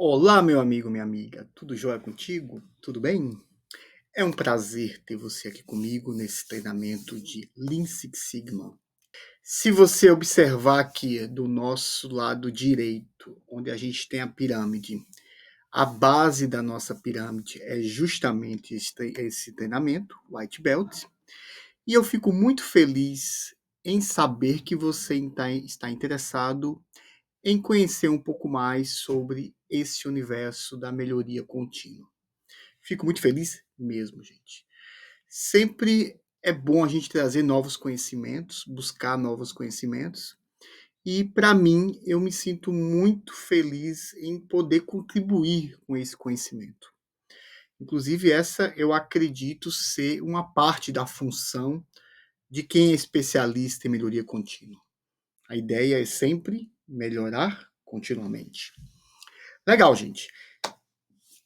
Olá, meu amigo, minha amiga, tudo jóia contigo? Tudo bem? É um prazer ter você aqui comigo nesse treinamento de Lean Six Sigma. Se você observar aqui do nosso lado direito, onde a gente tem a pirâmide, a base da nossa pirâmide é justamente esse treinamento, White Belt, e eu fico muito feliz em saber que você está interessado em conhecer um pouco mais sobre esse universo da melhoria contínua. Fico muito feliz mesmo, gente. Sempre é bom a gente trazer novos conhecimentos, buscar novos conhecimentos. E para mim, eu me sinto muito feliz em poder contribuir com esse conhecimento. Inclusive, essa eu acredito ser uma parte da função de quem é especialista em melhoria contínua. A ideia é sempre melhorar continuamente. Legal, gente.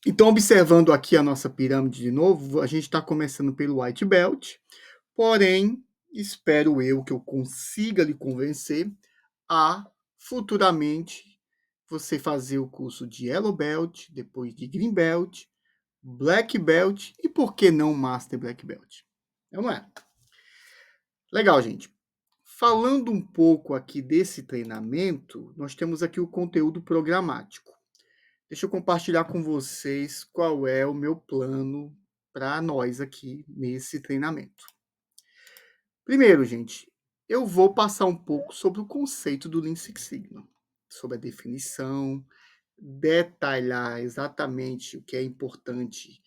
Então, observando aqui a nossa pirâmide de novo, a gente está começando pelo White Belt, porém, espero eu que eu consiga lhe convencer a futuramente você fazer o curso de Yellow Belt, depois de Green Belt, Black Belt e por que não Master Black Belt? Não é? Legal, gente. Falando um pouco aqui desse treinamento, nós temos aqui o conteúdo programático. Deixa eu compartilhar com vocês qual é o meu plano para nós aqui nesse treinamento. Primeiro, gente, eu vou passar um pouco sobre o conceito do Lean Six Sigma, sobre a definição, detalhar exatamente o que é importante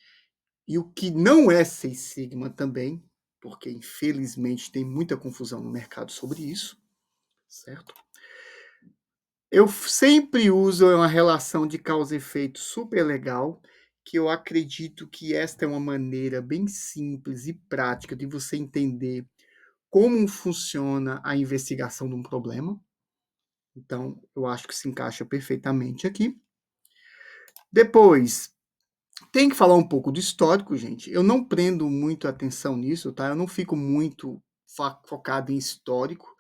e o que não é Six Sigma também, porque infelizmente tem muita confusão no mercado sobre isso, certo? Eu sempre uso uma relação de causa e efeito super legal, que eu acredito que esta é uma maneira bem simples e prática de você entender como funciona a investigação de um problema. Então, eu acho que se encaixa perfeitamente aqui. Depois, tem que falar um pouco do histórico, gente. Eu não prendo muito atenção nisso, tá? Eu não fico muito focado em histórico.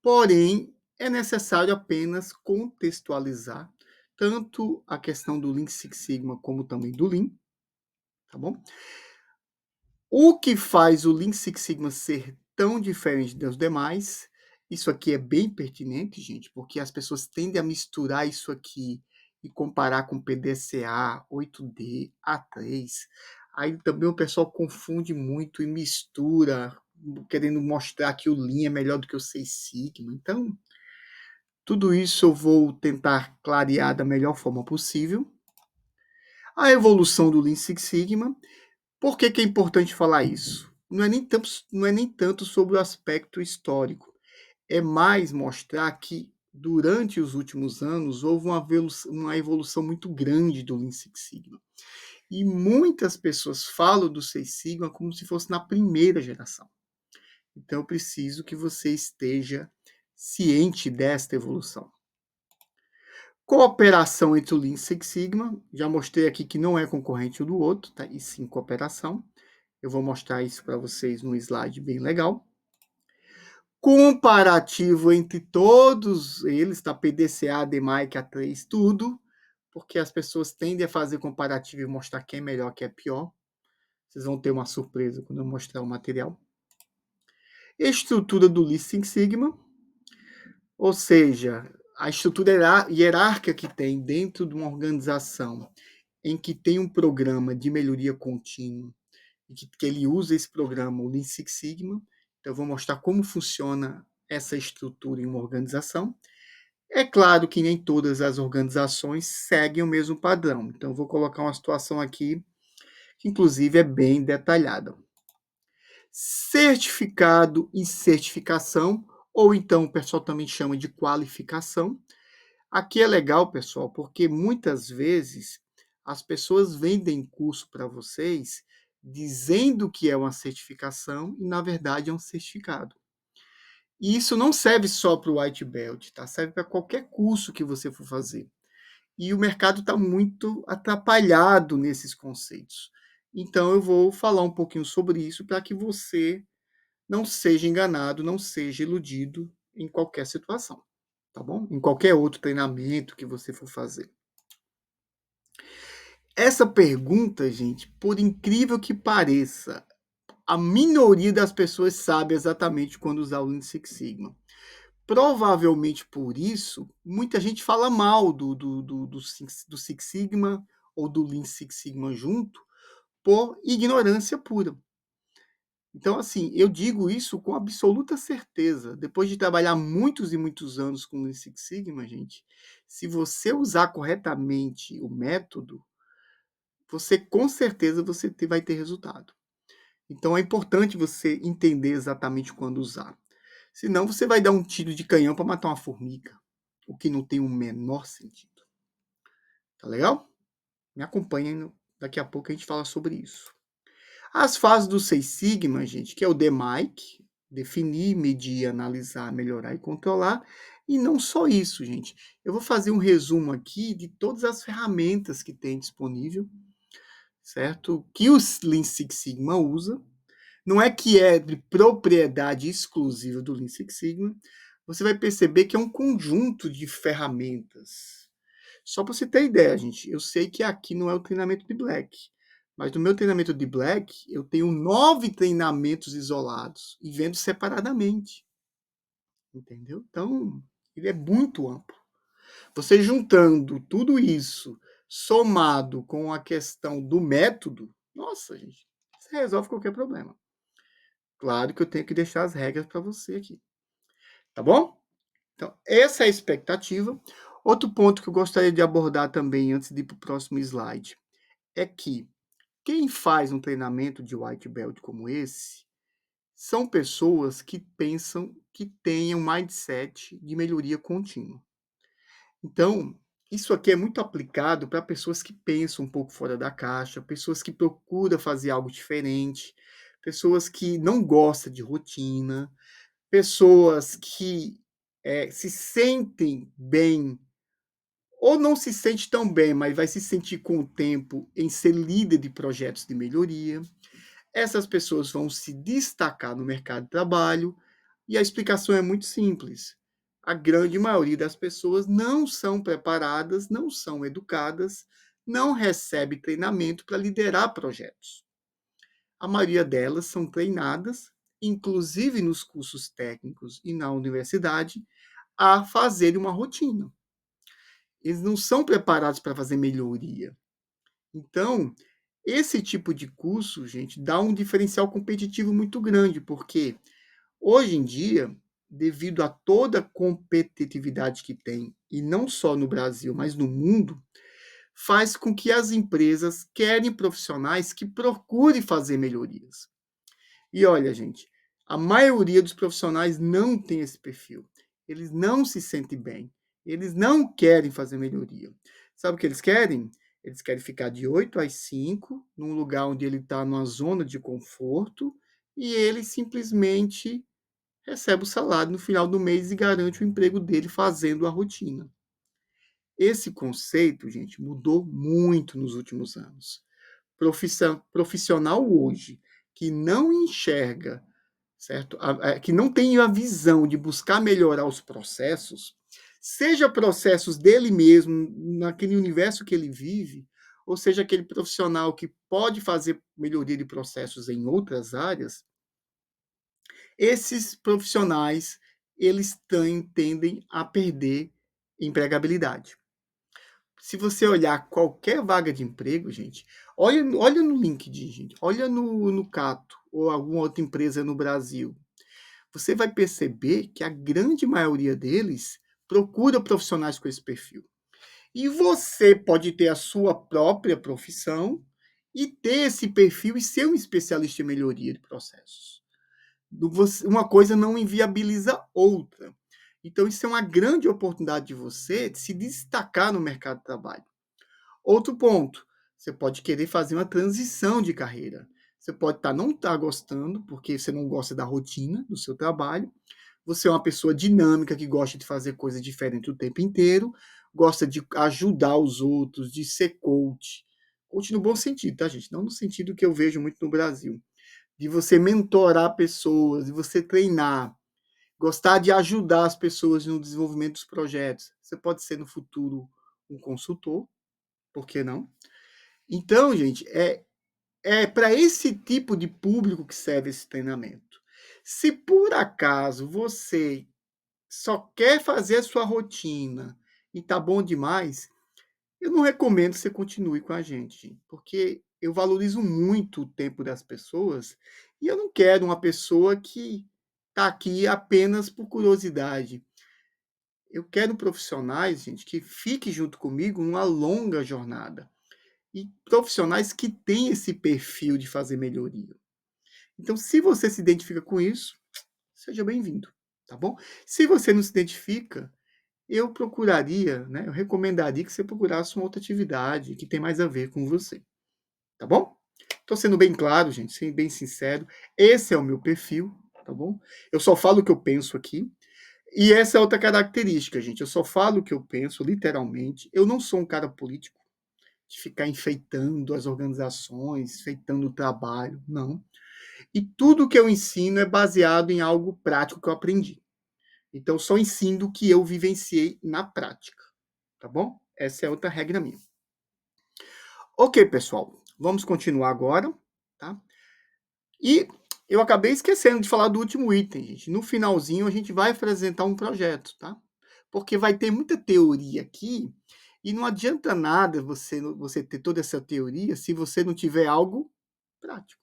Porém, é necessário apenas contextualizar tanto a questão do Lean Six Sigma como também do Lean, tá bom? O que faz o Lean Six Sigma ser tão diferente dos demais, isso aqui é bem pertinente, gente, porque as pessoas tendem a misturar isso aqui e comparar com PDCA, 8D, A3. Aí também o pessoal confunde muito e mistura, querendo mostrar que o Lean é melhor do que o Six Sigma. Então, tudo isso eu vou tentar clarear da melhor forma possível. A evolução do Lean Six Sigma. Por que, que é importante falar isso? Não é nem tanto sobre o aspecto histórico. É mais mostrar que durante os últimos anos houve uma evolução muito grande do Lean Six Sigma. E muitas pessoas falam do Six Sigma como se fosse na primeira geração. Então eu preciso que você esteja ciente desta evolução. Cooperação entre o Lean Six Sigma, já mostrei aqui que não é concorrente um do outro, tá? E sim cooperação. Eu vou mostrar isso para vocês num slide bem legal. Comparativo entre todos eles, tá? PDCA, DMAIC, A3, tudo, porque as pessoas tendem a fazer comparativo e mostrar quem é melhor, quem é pior. Vocês vão ter uma surpresa quando eu mostrar o material. Estrutura do Lean Six Sigma, ou seja, a estrutura hierárquica que tem dentro de uma organização em que tem um programa de melhoria contínua e que ele usa esse programa, o Lean Six Sigma. Então, eu vou mostrar como funciona essa estrutura em uma organização. É claro que nem todas as organizações seguem o mesmo padrão. Então, eu vou colocar uma situação aqui que, inclusive, é bem detalhada. Certificado e certificação, ou então o pessoal também chama de qualificação. Aqui é legal, pessoal, porque muitas vezes as pessoas vendem curso para vocês dizendo que é uma certificação e, na verdade, é um certificado. E isso não serve só para o White Belt, tá? Serve para qualquer curso que você for fazer. E o mercado está muito atrapalhado nesses conceitos. Então, eu vou falar um pouquinho sobre isso para que você não seja enganado, não seja iludido em qualquer situação, tá bom? Em qualquer outro treinamento que você for fazer. Essa pergunta, gente, por incrível que pareça, a minoria das pessoas sabe exatamente quando usar o Lean Six Sigma. Provavelmente por isso, muita gente fala mal do Six Sigma ou do Lean Six Sigma junto, por ignorância pura. Então, assim, eu digo isso com absoluta certeza. Depois de trabalhar muitos e muitos anos com Lean Six Sigma, gente, se você usar corretamente o método, você com certeza vai ter resultado. Então é importante você entender exatamente quando usar. Senão você vai dar um tiro de canhão para matar uma formiga, o que não tem o menor sentido. Tá legal? Me acompanhem, daqui a pouco a gente fala sobre isso. As fases do Seis Sigma, gente, que é o DMAIC, definir, medir, analisar, melhorar e controlar. E não só isso, gente. Eu vou fazer um resumo aqui de todas as ferramentas que tem disponível, certo? Que o Lean Six Sigma usa. Não é que é de propriedade exclusiva do Lean Six Sigma. Você vai perceber que é um conjunto de ferramentas. Só para você ter ideia, gente, eu sei que aqui não é o treinamento de Black, mas no meu treinamento de Black, eu tenho 9 treinamentos isolados e vendo separadamente. Entendeu? Então, ele é muito amplo. Você juntando tudo isso, somado com a questão do método, nossa, gente, você resolve qualquer problema. Claro que eu tenho que deixar as regras para você aqui. Tá bom? Então, essa é a expectativa. Outro ponto que eu gostaria de abordar também, antes de ir para o próximo slide, é que quem faz um treinamento de white belt como esse são pessoas que pensam que têm um mindset de melhoria contínua. Então, isso aqui é muito aplicado para pessoas que pensam um pouco fora da caixa, pessoas que procuram fazer algo diferente, pessoas que não gostam de rotina, pessoas que se sentem bem ou não se sente tão bem, mas vai se sentir com o tempo em ser líder de projetos de melhoria. Essas pessoas vão se destacar no mercado de trabalho e a explicação é muito simples. A grande maioria das pessoas não são preparadas, não são educadas, não recebe treinamento para liderar projetos. A maioria delas são treinadas, inclusive nos cursos técnicos e na universidade, a fazer uma rotina. Eles não são preparados para fazer melhoria. Então, esse tipo de curso, gente, dá um diferencial competitivo muito grande, porque hoje em dia, devido a toda a competitividade que tem, e não só no Brasil, mas no mundo, faz com que as empresas querem profissionais que procurem fazer melhorias. E olha, gente, a maioria dos profissionais não tem esse perfil. Eles não se sentem bem. Eles não querem fazer melhoria. Sabe o que eles querem? Eles querem ficar de 8 às 5, num lugar onde ele está numa zona de conforto, e ele simplesmente recebe o salário no final do mês e garante o emprego dele fazendo a rotina. Esse conceito, gente, mudou muito nos últimos anos. Profissional hoje que não enxerga, certo? Que não tem a visão de buscar melhorar os processos, seja processos dele mesmo, naquele universo que ele vive, ou seja aquele profissional que pode fazer melhoria de processos em outras áreas, esses profissionais eles tendem a perder empregabilidade. Se você olhar qualquer vaga de emprego, gente, olha no LinkedIn, gente, olha no Cato ou alguma outra empresa no Brasil, você vai perceber que a grande maioria deles procura profissionais com esse perfil. E você pode ter a sua própria profissão e ter esse perfil e ser um especialista em melhoria de processos. Uma coisa não inviabiliza outra. Então, isso é uma grande oportunidade de você de se destacar no mercado de trabalho. Outro ponto, você pode querer fazer uma transição de carreira. Você pode não estar gostando, porque você não gosta da rotina do seu trabalho. Você é uma pessoa dinâmica que gosta de fazer coisas diferentes o tempo inteiro, gosta de ajudar os outros, de ser coach. Coach no bom sentido, tá, gente? Não no sentido que eu vejo muito no Brasil. De você mentorar pessoas, de você treinar, gostar de ajudar as pessoas no desenvolvimento dos projetos. Você pode ser no futuro um consultor, por que não? Então, gente, é para esse tipo de público que serve esse treinamento. Se por acaso você só quer fazer a sua rotina e tá bom demais, eu não recomendo que você continue com a gente, porque eu valorizo muito o tempo das pessoas e eu não quero uma pessoa que está aqui apenas por curiosidade. Eu quero profissionais, gente, que fiquem junto comigo numa longa jornada e profissionais que têm esse perfil de fazer melhoria. Então, se você se identifica com isso, seja bem-vindo, tá bom? Se você não se identifica, eu procuraria, né, eu recomendaria que você procurasse uma outra atividade que tem mais a ver com você, tá bom? Estou sendo bem claro, gente, sendo bem sincero. Esse é o meu perfil, tá bom? Eu só falo o que eu penso aqui. E essa é outra característica, gente. Eu só falo o que eu penso, literalmente. Eu não sou um cara político de ficar enfeitando as organizações, enfeitando o trabalho, não. E tudo que eu ensino é baseado em algo prático que eu aprendi. Então, eu só ensino o que eu vivenciei na prática, tá bom? Essa é outra regra minha. Ok, pessoal, vamos continuar agora, tá? E eu acabei esquecendo de falar do último item, gente. No finalzinho, a gente vai apresentar um projeto, tá? Porque vai ter muita teoria aqui e não adianta nada você ter toda essa teoria se você não tiver algo prático.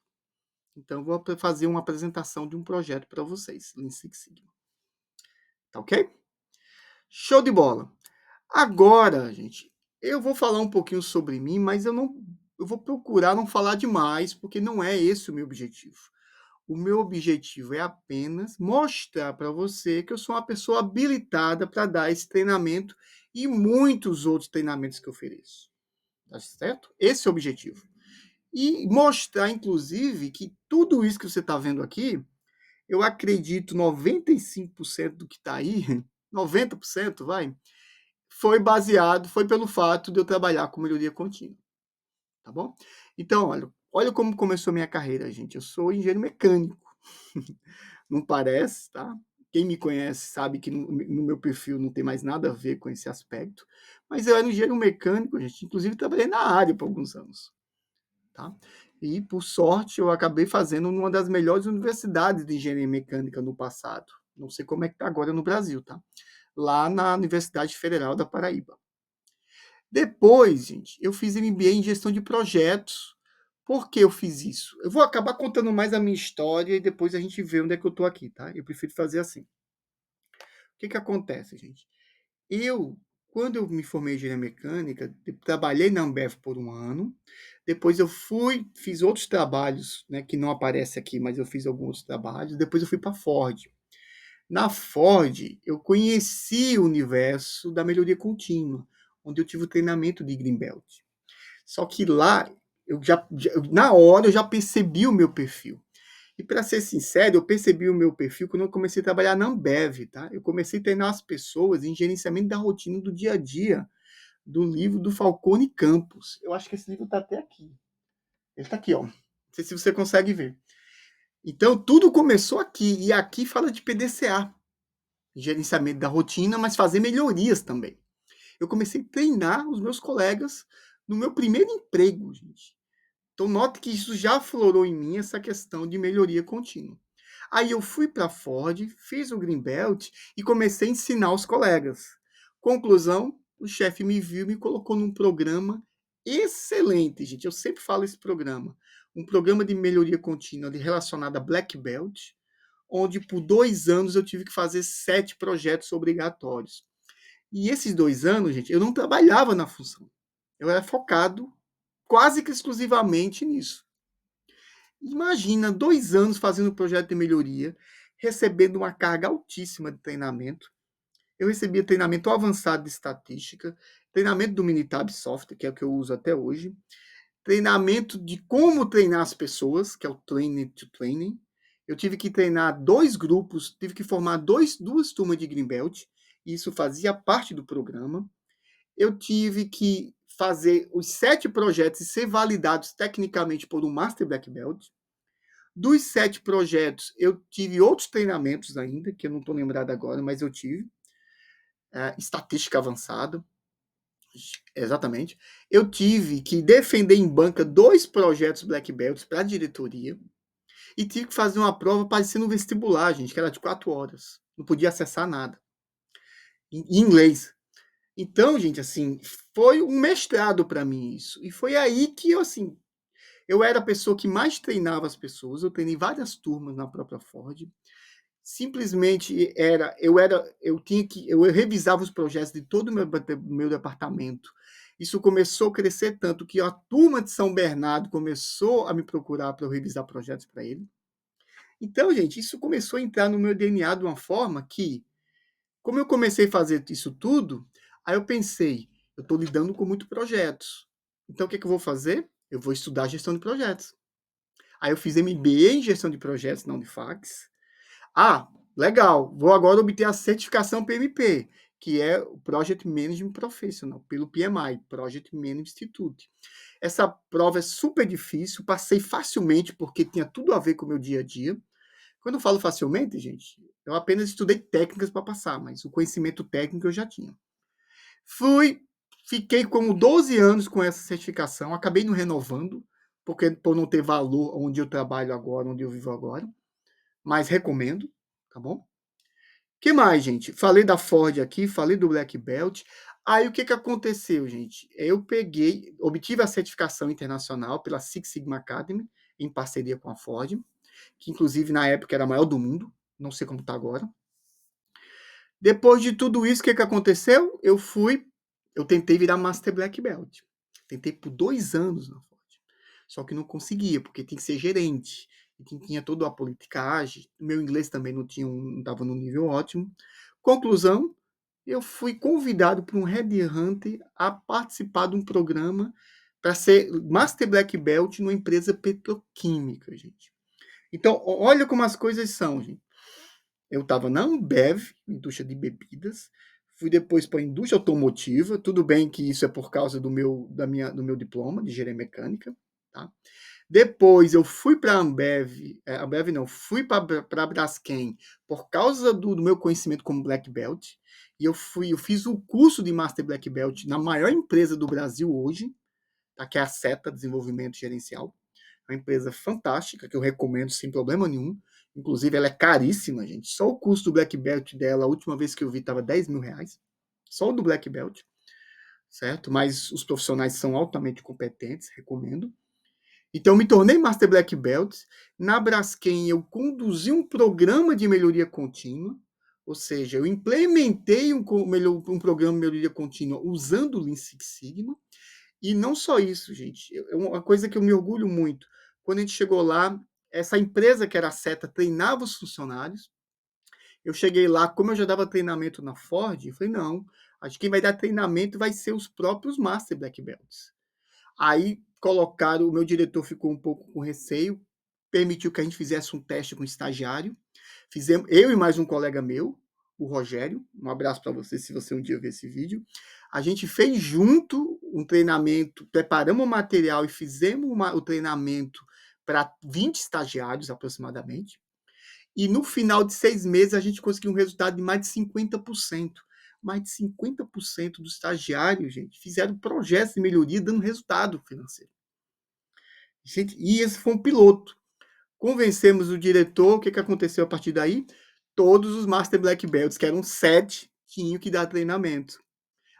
Então, eu vou fazer uma apresentação de um projeto para vocês, Lean Six Sigma. Tá ok? Show de bola! Agora, gente, eu vou falar um pouquinho sobre mim, mas eu vou procurar não falar demais, porque não é esse o meu objetivo. O meu objetivo é apenas mostrar para você que eu sou uma pessoa habilitada para dar esse treinamento e muitos outros treinamentos que eu ofereço. Tá certo? Esse é o objetivo. E mostrar, inclusive, que tudo isso que você está vendo aqui, eu acredito 95% do que está aí, 90% vai, foi pelo fato de eu trabalhar com melhoria contínua, tá bom? Então, olha como começou a minha carreira, gente. Eu sou engenheiro mecânico. Não parece, tá? Quem me conhece sabe que no meu perfil não tem mais nada a ver com esse aspecto, mas eu era um engenheiro mecânico, gente. Inclusive, trabalhei na área por alguns anos, tá? E, por sorte, eu acabei fazendo numa das melhores universidades de engenharia mecânica no passado. Não sei como é que está agora no Brasil, tá? Lá na Universidade Federal da Paraíba. Depois, gente, eu fiz MBA em gestão de projetos. Por que eu fiz isso? Eu vou acabar contando mais a minha história e depois a gente vê onde é que eu estou aqui, tá? Eu prefiro fazer assim. O que acontece, gente? Eu, quando eu me formei em engenharia mecânica, trabalhei na Ambev por um ano. Depois eu fiz outros trabalhos, né, que não aparece aqui, mas eu fiz alguns trabalhos. Depois eu fui para a Ford. Na Ford, eu conheci o universo da melhoria contínua, onde eu tive o treinamento de Greenbelt. Só que lá, na hora, eu já percebi o meu perfil. E para ser sincero, eu percebi o meu perfil quando eu comecei a trabalhar na Ambev, tá? Eu comecei a treinar as pessoas em gerenciamento da rotina do dia a dia, do livro do Falcone Campos. Eu acho que esse livro está até aqui. Ele está aqui, ó. Não sei se você consegue ver. Então, tudo começou aqui. E aqui fala de PDCA, gerenciamento da rotina, mas fazer melhorias também. Eu comecei a treinar os meus colegas no meu primeiro emprego, gente. Então, note que isso já aflorou em mim essa questão de melhoria contínua. Aí eu fui para a Ford, fiz o Greenbelt e comecei a ensinar os colegas. Conclusão, o chefe me viu e me colocou num programa excelente, gente. Eu sempre falo esse programa. Um programa de melhoria contínua relacionado a Black Belt, onde por 2 anos eu tive que fazer 7 projetos obrigatórios. E esses 2 anos, gente, eu não trabalhava na função. Eu era focado quase que exclusivamente nisso. Imagina 2 anos fazendo um projeto de melhoria, recebendo uma carga altíssima de treinamento. Eu recebia treinamento avançado de estatística, treinamento do Minitab Software, que é o que eu uso até hoje, treinamento de como treinar as pessoas, que é o Training to Training. Eu tive que treinar 2 grupos, tive que formar duas turmas de Greenbelt, e isso fazia parte do programa. Eu tive que fazer os 7 projetos e ser validados tecnicamente por um Master Black Belt. Dos 7 projetos, eu tive outros treinamentos ainda, que eu não estou lembrado agora, mas eu tive. Estatística avançada. Exatamente. Eu tive que defender em banca 2 projetos Black Belts para a diretoria e tive que fazer uma prova parecendo um vestibular, gente, que era de 4 horas. Não podia acessar nada. Em inglês. Então, gente, assim, foi um mestrado para mim isso. E foi aí que eu, assim, eu era a pessoa que mais treinava as pessoas. Eu treinei várias turmas na própria Ford. Simplesmente eu revisava os projetos de todo o meu departamento. Isso começou a crescer tanto que a turma de São Bernardo começou a me procurar para eu revisar projetos para ele. Então, gente, isso começou a entrar no meu DNA de uma forma que, como eu comecei a fazer isso tudo, aí eu pensei, eu estou lidando com muitos projetos. Então, o que, que eu vou fazer? Eu vou estudar gestão de projetos. Aí eu fiz MBA em gestão de projetos na Unifax. Ah, legal. Vou agora obter a certificação PMP, que é o Project Management Professional, pelo PMI, Project Management Institute. Essa prova é super difícil, passei facilmente porque tinha tudo a ver com o meu dia a dia. Quando eu falo facilmente, gente, eu apenas estudei técnicas para passar, mas o conhecimento técnico eu já tinha. Fui, fiquei como 12 anos com essa certificação, acabei não renovando, porque por não ter valor onde eu trabalho agora, onde eu vivo agora, mas recomendo, tá bom? Que mais, gente? Falei da Ford aqui, falei do Black Belt. Aí o que, que aconteceu, gente? Eu obtive a certificação internacional pela Six Sigma Academy, em parceria com a Ford, que inclusive na época era a maior do mundo, não sei como está agora. Depois de tudo isso, o que, que aconteceu? Eu tentei virar Master Black Belt. Tentei por 2 anos na Ford. Só que não conseguia, porque tinha que ser gerente. E tinha toda a politicagem. Meu inglês também não estava no nível ótimo. Conclusão, eu fui convidado por um headhunter a participar de um programa para ser Master Black Belt numa empresa petroquímica, gente. Então, olha como as coisas são, gente. Eu estava na Ambev, indústria de bebidas, fui depois para a indústria automotiva, tudo bem que isso é por causa do meu diploma de engenharia mecânica, tá? Depois eu fui para a Ambev não, fui para a Braskem por causa do meu conhecimento como Black Belt, e eu fiz o curso de Master Black Belt na maior empresa do Brasil hoje, tá? Que é a SETA, Desenvolvimento Gerencial, uma empresa fantástica que eu recomendo sem problema nenhum. Inclusive, ela é caríssima, gente. Só o custo do Black Belt dela, a última vez que eu vi, estava 10 mil reais. Só o do Black Belt, certo? Mas os profissionais são altamente competentes, recomendo. Então, eu me tornei Master Black Belt. Na Braskem, eu conduzi um programa de melhoria contínua, ou seja, eu implementei um programa de melhoria contínua usando o Lean Six Sigma. E não só isso, gente. É uma coisa que eu me orgulho muito. Quando a gente chegou lá, essa empresa que era a Seta treinava os funcionários. Eu cheguei lá, como eu já dava treinamento na Ford, eu falei, não, acho que quem vai dar treinamento vai ser os próprios Master Black Belts. Aí colocaram, o meu diretor ficou um pouco com receio, permitiu que a gente fizesse um teste com o estagiário. Fizemos, eu e mais um colega meu, o Rogério, um abraço para você se você um dia ver esse vídeo. A gente fez junto um treinamento, preparamos o material e fizemos o treinamento para 20 estagiários aproximadamente. E no final de 6 meses a gente conseguiu um resultado de mais de 50%. Mais de 50% dos estagiários, gente, fizeram projetos de melhoria dando resultado financeiro. Gente, e esse foi um piloto. Convencemos o diretor, o que, que aconteceu a partir daí? Todos os Master Black Belts, que eram 7, tinham que dar treinamento.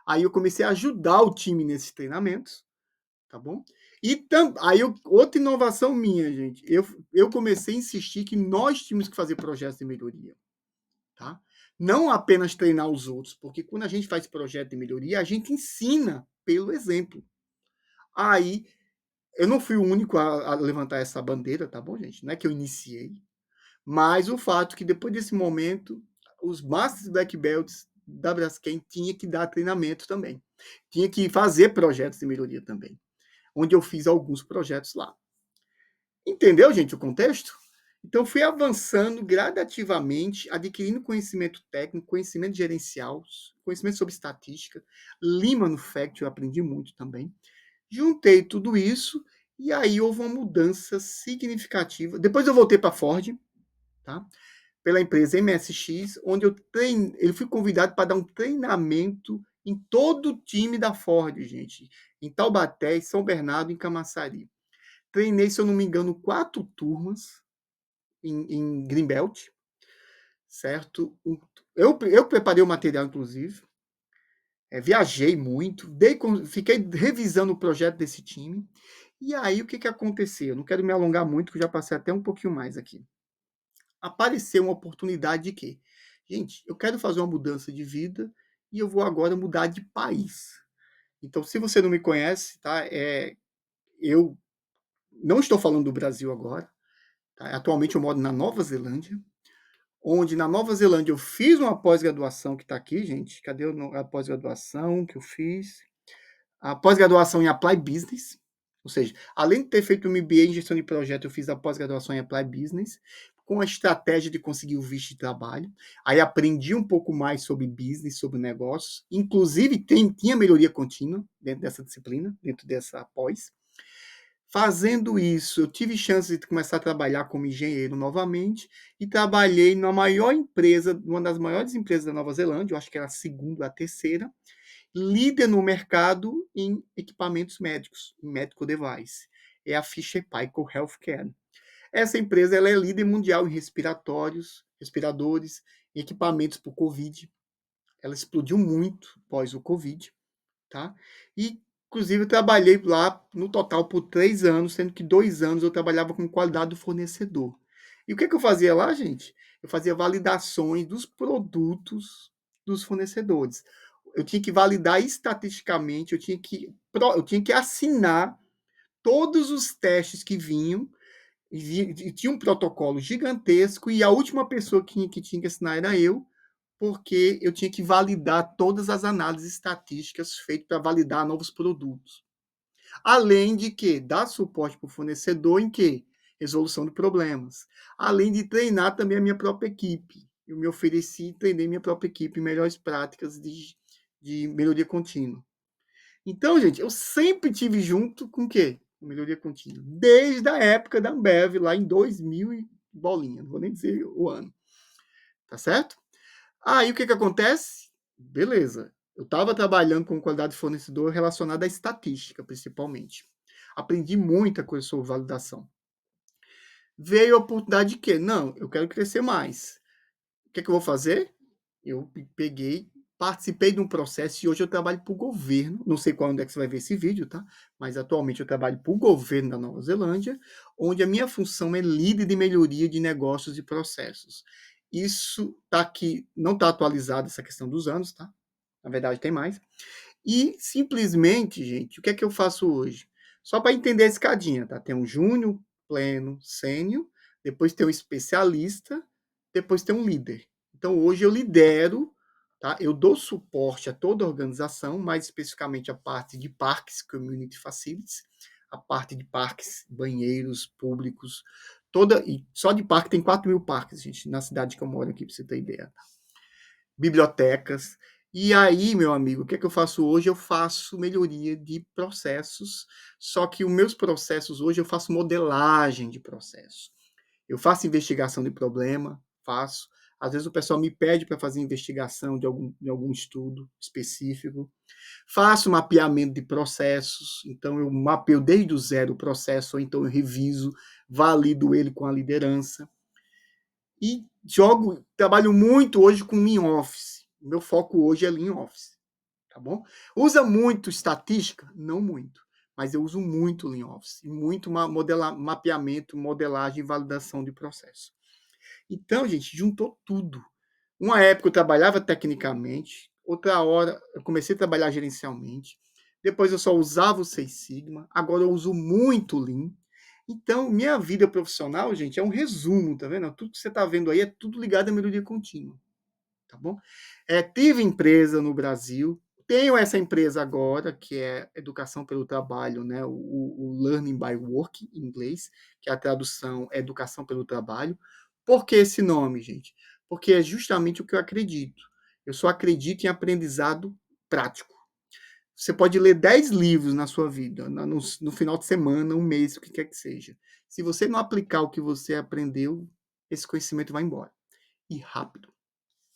Aí eu comecei a ajudar o time nesses treinamentos, tá bom? E outra inovação minha, gente, eu comecei a insistir que nós tínhamos que fazer projetos de melhoria, tá? Não apenas treinar os outros, porque quando a gente faz projeto de melhoria, a gente ensina pelo exemplo. Aí, eu não fui o único a levantar essa bandeira, tá bom, gente? Não é que eu iniciei, mas o fato que depois desse momento, os Masters Black Belts da Braskem tinha que dar treinamento também. Tinha que fazer projetos de melhoria também, onde eu fiz alguns projetos lá. Entendeu, gente, o contexto? Então, fui avançando gradativamente, adquirindo conhecimento técnico, conhecimento gerencial, conhecimento sobre estatística, Lean Manufacturing, eu aprendi muito também. Juntei tudo isso e aí houve uma mudança significativa. Depois eu voltei para a Ford, tá? Pela empresa MSX, onde eu fui convidado para dar um treinamento em todo o time da Ford, gente, em Taubaté, em São Bernardo, em Camaçari. Treinei, se eu não me engano, 4 turmas em Greenbelt, certo? Eu preparei o material, inclusive, viajei muito, fiquei revisando o projeto desse time. E aí, o que, que aconteceu? Eu não quero me alongar muito, que eu já passei até um pouquinho mais aqui. Apareceu uma oportunidade de quê? Gente, eu quero fazer uma mudança de vida e eu vou agora mudar de país. Então, se você não me conhece, tá? Eu não estou falando do Brasil agora. Tá? Atualmente eu moro na Nova Zelândia, onde na Nova Zelândia eu fiz uma pós-graduação que está aqui, gente. Cadê a pós-graduação que eu fiz? A pós-graduação em Apply Business, ou seja, além de ter feito um MBA em gestão de projeto, eu fiz a pós-graduação em Apply Business, com a estratégia de conseguir o visto de trabalho. Aí aprendi um pouco mais sobre business, sobre negócios. Inclusive, tinha melhoria contínua dentro dessa disciplina, dentro dessa pós. Fazendo isso, eu tive chance de começar a trabalhar como engenheiro novamente e trabalhei na maior empresa, uma das maiores empresas da Nova Zelândia, eu acho que era a segunda, a terceira, líder no mercado em equipamentos médicos, em medical device. É a Fisher Paykel Healthcare. Essa empresa ela é líder mundial em respiradores, em equipamentos para o Covid. Ela explodiu muito após o Covid, tá? E, inclusive, eu trabalhei lá no total por 3 anos, sendo que 2 anos eu trabalhava com qualidade do fornecedor. E o que, que eu fazia lá, gente? Eu fazia validações dos produtos dos fornecedores. Eu tinha que validar estatisticamente, eu tinha que assinar todos os testes que vinham, e tinha um protocolo gigantesco, e a última pessoa que tinha que assinar era eu, porque eu tinha que validar todas as análises estatísticas feitas para validar novos produtos. Além de que dar suporte para o fornecedor em quê? Resolução de problemas. Além de treinar também a minha própria equipe. Eu me ofereci e treinei minha própria equipe em melhores práticas de melhoria contínua. Então, gente, eu sempre tive junto com o quê? Com melhoria contínua. Desde a época da Ambev, lá em 2000 e bolinha. Não vou nem dizer o ano. Tá certo? Aí o que, que acontece? Beleza. Eu estava trabalhando com qualidade de fornecedor relacionada à estatística, principalmente. Aprendi muita coisa sobre validação. Veio a oportunidade de quê? Não, eu quero crescer mais. O que, que eu vou fazer? Eu peguei, participei de um processo e hoje eu trabalho para o governo. Não sei quando é que você vai ver esse vídeo, tá? Mas atualmente eu trabalho para o governo da Nova Zelândia, onde a minha função é líder de melhoria de negócios e processos. Isso tá aqui, não está atualizado essa questão dos anos, tá? Na verdade tem mais. E simplesmente, gente, o que é que eu faço hoje? Só para entender a escadinha, tá? Tem um júnior, pleno, sênior, depois tem um especialista, depois tem um líder. Então hoje eu lidero, tá? Eu dou suporte a toda a organização, mais especificamente a parte de parques, community facilities, a parte de parques, banheiros públicos, e só de parque tem 4.000 parques, gente, na cidade que eu moro aqui, para você ter ideia. Bibliotecas. E aí, meu amigo, o que é que eu faço hoje? Eu faço melhoria de processos, só que os meus processos hoje eu faço modelagem de processo. Eu faço investigação de problema, faço. Às vezes o pessoal me pede para fazer investigação de algum estudo específico. Faço mapeamento de processos, então eu mapeio desde o zero o processo, ou então eu reviso, valido ele com a liderança. E trabalho muito hoje com Lean Office. O meu foco hoje é Lean Office, tá bom? Usa muito estatística? Não muito. Mas eu uso muito Lean Office. E muito mapeamento, modelagem e validação de processo. Então, gente, juntou tudo. Uma época eu trabalhava tecnicamente, outra hora eu comecei a trabalhar gerencialmente. Depois eu só usava o Six Sigma. Agora eu uso muito Lean. Então, minha vida profissional, gente, é um resumo, tá vendo? Tudo que você está vendo aí é tudo ligado à melhoria contínua, tá bom? Tive empresa no Brasil, tenho essa empresa agora, que é Educação pelo Trabalho, né? O Learning by Work, em inglês, que a tradução é Educação pelo Trabalho. Por que esse nome, gente? Porque é justamente o que eu acredito. Eu só acredito em aprendizado prático. Você pode ler 10 livros na sua vida, no final de semana, um mês, o que quer que seja. Se você não aplicar o que você aprendeu, esse conhecimento vai embora. E rápido.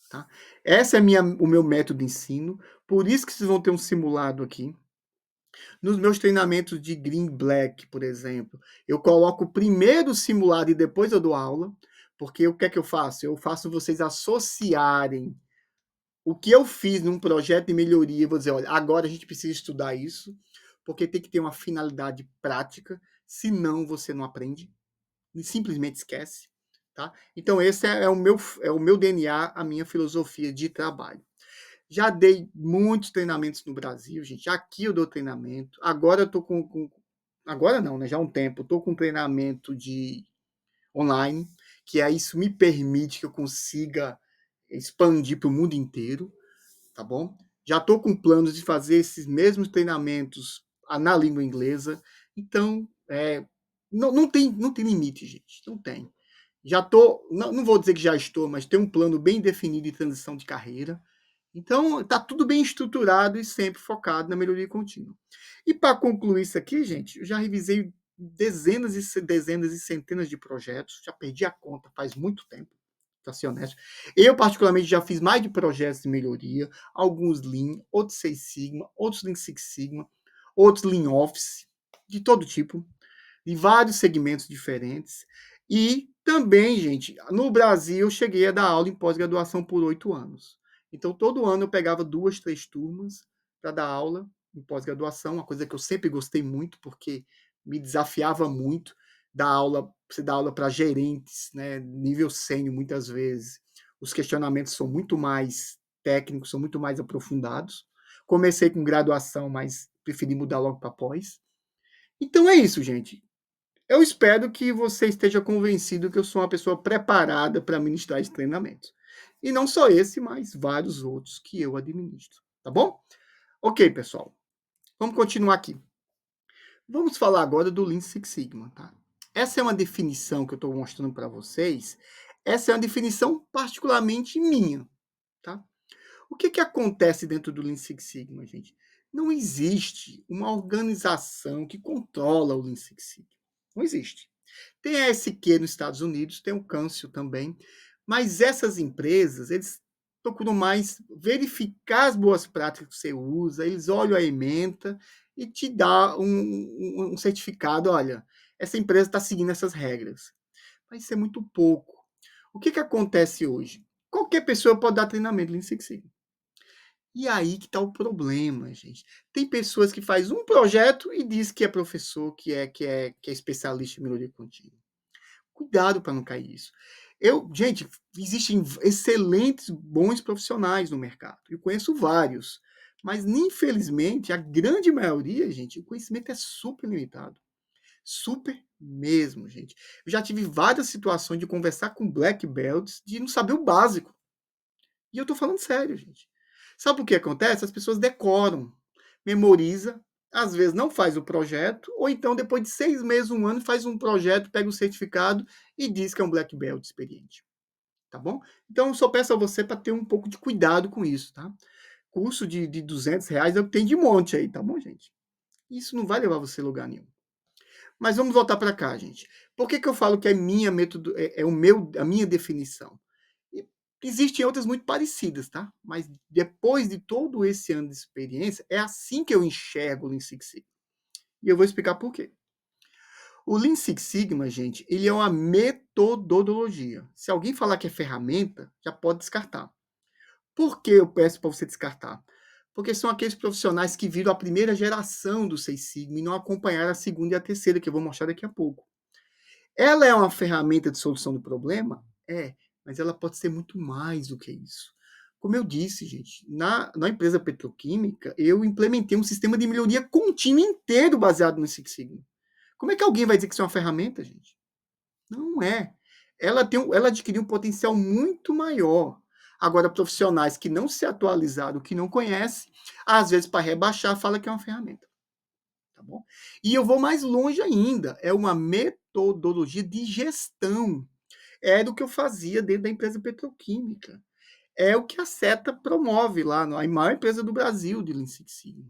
tá? Esse é o meu método de ensino, por isso que vocês vão ter um simulado aqui. Nos meus treinamentos de Green Black, por exemplo, eu coloco primeiro o simulado e depois eu dou aula, porque o que é que eu faço? Eu faço vocês associarem o que eu fiz num projeto de melhoria, vou dizer, olha, agora a gente precisa estudar isso, porque tem que ter uma finalidade prática, senão você não aprende, e simplesmente esquece, tá? Então esse é o meu DNA, a minha filosofia de trabalho. Já dei muitos treinamentos no Brasil, gente. Aqui eu dou treinamento. Agora eu tô agora não, né? Já há um tempo. Eu tô com treinamento de online, que aí isso me permite que eu consiga expandir para o mundo inteiro, tá bom? Já estou com planos de fazer esses mesmos treinamentos na língua inglesa. Então, não tem limite, gente. Não tem. Já estou, não vou dizer que já estou, mas tem um plano bem definido de transição de carreira. Então, está tudo bem estruturado e sempre focado na melhoria contínua. E para concluir isso aqui, gente, eu já revisei dezenas e dezenas e centenas de projetos, já perdi a conta faz muito tempo, para ser honesto. Eu, particularmente, já fiz mais de projetos de melhoria, alguns Lean, outros Six Sigma, outros Lean Six Sigma, outros Lean Office, de todo tipo, de vários segmentos diferentes. E também, gente, no Brasil, eu cheguei a dar aula em pós-graduação por 8 anos. Então, todo ano eu pegava 2, 3 turmas para dar aula em pós-graduação, uma coisa que eu sempre gostei muito, porque me desafiava muito dar aula, você dar aula para gerentes, né, nível sênior, muitas vezes. Os questionamentos são muito mais técnicos, são muito mais aprofundados. Comecei com graduação, mas preferi mudar logo para pós. Então é isso, gente. Eu espero que você esteja convencido que eu sou uma pessoa preparada para ministrar esse treinamento. E não só esse, mas vários outros que eu administro, tá bom? Ok, pessoal. Vamos continuar aqui. Vamos falar agora do Lean Six Sigma, tá? Essa é uma definição que eu estou mostrando para vocês. Essa é uma definição particularmente minha, tá? O que, que acontece dentro do Lean Six Sigma, gente? Não existe uma organização que controla o Lean Six Sigma. Não existe. Tem a SQ nos Estados Unidos, tem o Câncio também, mas essas empresas, eles procuram mais verificar as boas práticas que você usa, eles olham a ementa e te dá um certificado, olha, essa empresa está seguindo essas regras. Mas isso é muito pouco. O que, que acontece hoje? Qualquer pessoa pode dar treinamento Lean Six Sigma. E aí que está o problema, gente. Tem pessoas que faz um projeto e diz que é professor, que é especialista em melhoria contínua. Cuidado para não cair isso. Gente, existem excelentes, bons profissionais no mercado. Eu conheço vários. Mas, infelizmente, a grande maioria, gente, o conhecimento é super limitado. Super mesmo, gente. Eu já tive várias situações de conversar com black belts de não saber o básico. E eu tô falando sério, gente. Sabe o que acontece? As pessoas decoram, memoriza, às vezes não faz o projeto, ou então depois de 6 meses, 1 ano, faz um projeto, pega o certificado e diz que é um black belt experiente. Tá bom? Então, eu só peço a você para ter um pouco de cuidado com isso, tá? Curso de R$ 200 eu tenho de monte aí, tá bom, gente? Isso não vai levar você a lugar nenhum. Mas vamos voltar para cá, gente. Por que, que eu falo que é minha método, a minha definição? E existem outras muito parecidas, tá? Mas depois de todo esse ano de experiência, é assim que eu enxergo o Lean Six Sigma. E eu vou explicar por quê. O Lean Six Sigma, gente, ele é uma metodologia. Se alguém falar que é ferramenta, já pode descartar. Por que eu peço para você descartar? Porque são aqueles profissionais que viram a primeira geração do Six Sigma e não acompanharam a segunda e a terceira, que eu vou mostrar daqui a pouco. Ela é uma ferramenta de solução do problema? É, mas ela pode ser muito mais do que isso. Como eu disse, gente, na empresa petroquímica, eu implementei um sistema de melhoria contínua inteiro baseado no Six Sigma. Como é que alguém vai dizer que isso é uma ferramenta, gente? Não é. Ela adquiriu um potencial muito maior. Agora, profissionais que não se atualizaram, que não conhecem, às vezes, para rebaixar, fala que é uma ferramenta. Tá bom? E eu vou mais longe ainda. É uma metodologia de gestão. É do que eu fazia dentro da empresa petroquímica. É o que a SETA promove lá, a maior empresa do Brasil de Lean Six Sigma.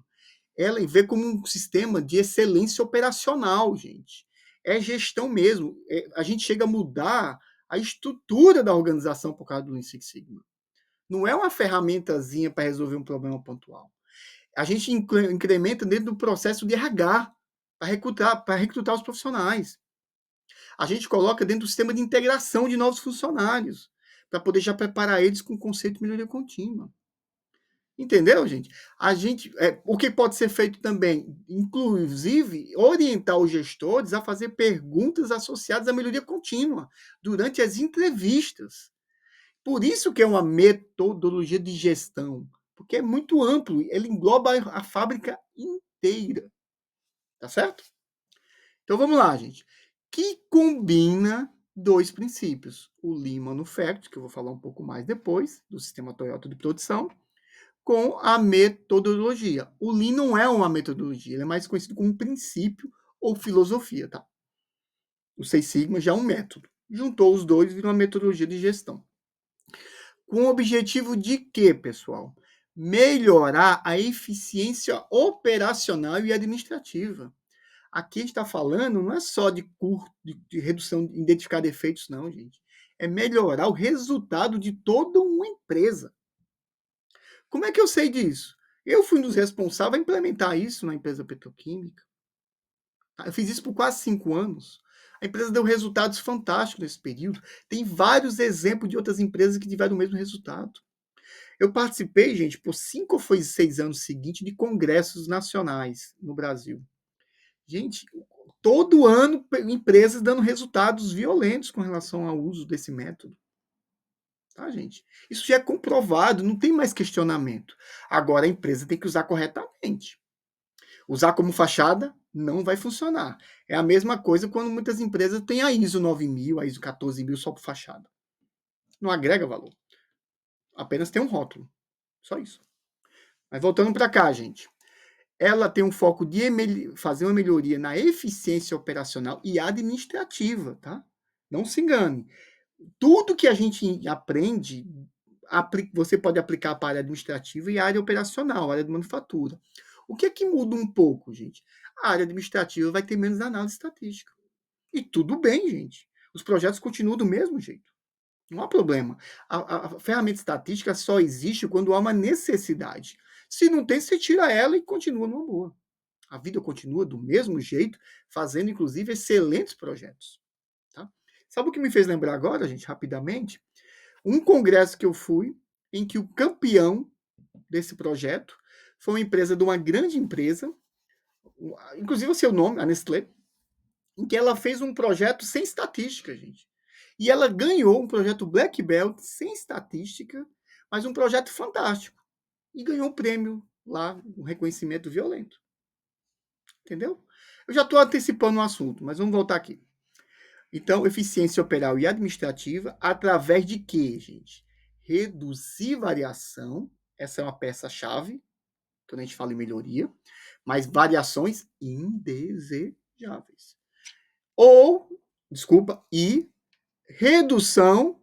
Ela vê como um sistema de excelência operacional, gente. É gestão mesmo. A gente chega a mudar a estrutura da organização por causa do Lean Six Sigma. Não é uma ferramentazinha para resolver um problema pontual. A gente incrementa dentro do processo de RH para recrutar os profissionais. A gente coloca dentro do sistema de integração de novos funcionários, para poder já preparar eles com o conceito de melhoria contínua. Entendeu, gente? O que pode ser feito também, inclusive, orientar os gestores a fazer perguntas associadas à melhoria contínua durante as entrevistas. Por isso que é uma metodologia de gestão, porque é muito amplo, ele engloba a fábrica inteira, tá certo? Então vamos lá, gente. Que combina dois princípios: o Lean Manufacturing, que eu vou falar um pouco mais depois, do sistema Toyota de produção, com a metodologia. O Lean não é uma metodologia, ele é mais conhecido como um princípio ou filosofia, tá? O Seis Sigma já é um método. Juntou os dois e virou uma metodologia de gestão. Com o objetivo de quê, pessoal? Melhorar a eficiência operacional e administrativa. Aqui a gente está falando não é só de redução, de identificar defeitos, não, gente. É melhorar o resultado de toda uma empresa. Como é que eu sei disso? Eu fui um dos responsáveis a implementar isso na empresa petroquímica. Eu fiz isso por quase 5 anos. A empresa deu resultados fantásticos nesse período. Tem vários exemplos de outras empresas que tiveram o mesmo resultado. Eu participei, gente, por 5 ou foi 6 anos seguintes de congressos nacionais no Brasil. Gente, todo ano empresas dando resultados violentos com relação ao uso desse método. Tá, gente? Isso já é comprovado, não tem mais questionamento. Agora a empresa tem que usar corretamente. Usar como fachada não vai funcionar. É a mesma coisa quando muitas empresas têm a ISO 9000, a ISO 14000 só por fachada. Não agrega valor. Apenas tem um rótulo. Só isso. Mas voltando para cá, gente. Ela tem um foco de fazer uma melhoria na eficiência operacional e administrativa, tá? Não se engane. Tudo que a gente aprende, você pode aplicar para a área administrativa e a área operacional, a área de manufatura. O que é que muda um pouco, gente? A área administrativa vai ter menos análise estatística. E tudo bem, gente. Os projetos continuam do mesmo jeito. Não há problema. A ferramenta estatística só existe quando há uma necessidade. Se não tem, você tira ela e continua numa boa. A vida continua do mesmo jeito, fazendo inclusive excelentes projetos. Tá? Sabe o que me fez lembrar agora, gente, rapidamente? Um congresso que eu fui, em que o campeão desse projeto foi uma empresa de uma grande empresa, inclusive o seu nome, a Nestlé, em que ela fez um projeto sem estatística, gente. E ela ganhou um projeto Black Belt sem estatística, mas um projeto fantástico. E ganhou um prêmio lá, um reconhecimento violento. Entendeu? Eu já estou antecipando o assunto, mas vamos voltar aqui. Então, eficiência operacional e administrativa, através de quê, gente? Reduzir variação, essa é uma peça-chave, quando a gente fala em melhoria, mas variações indesejáveis. E redução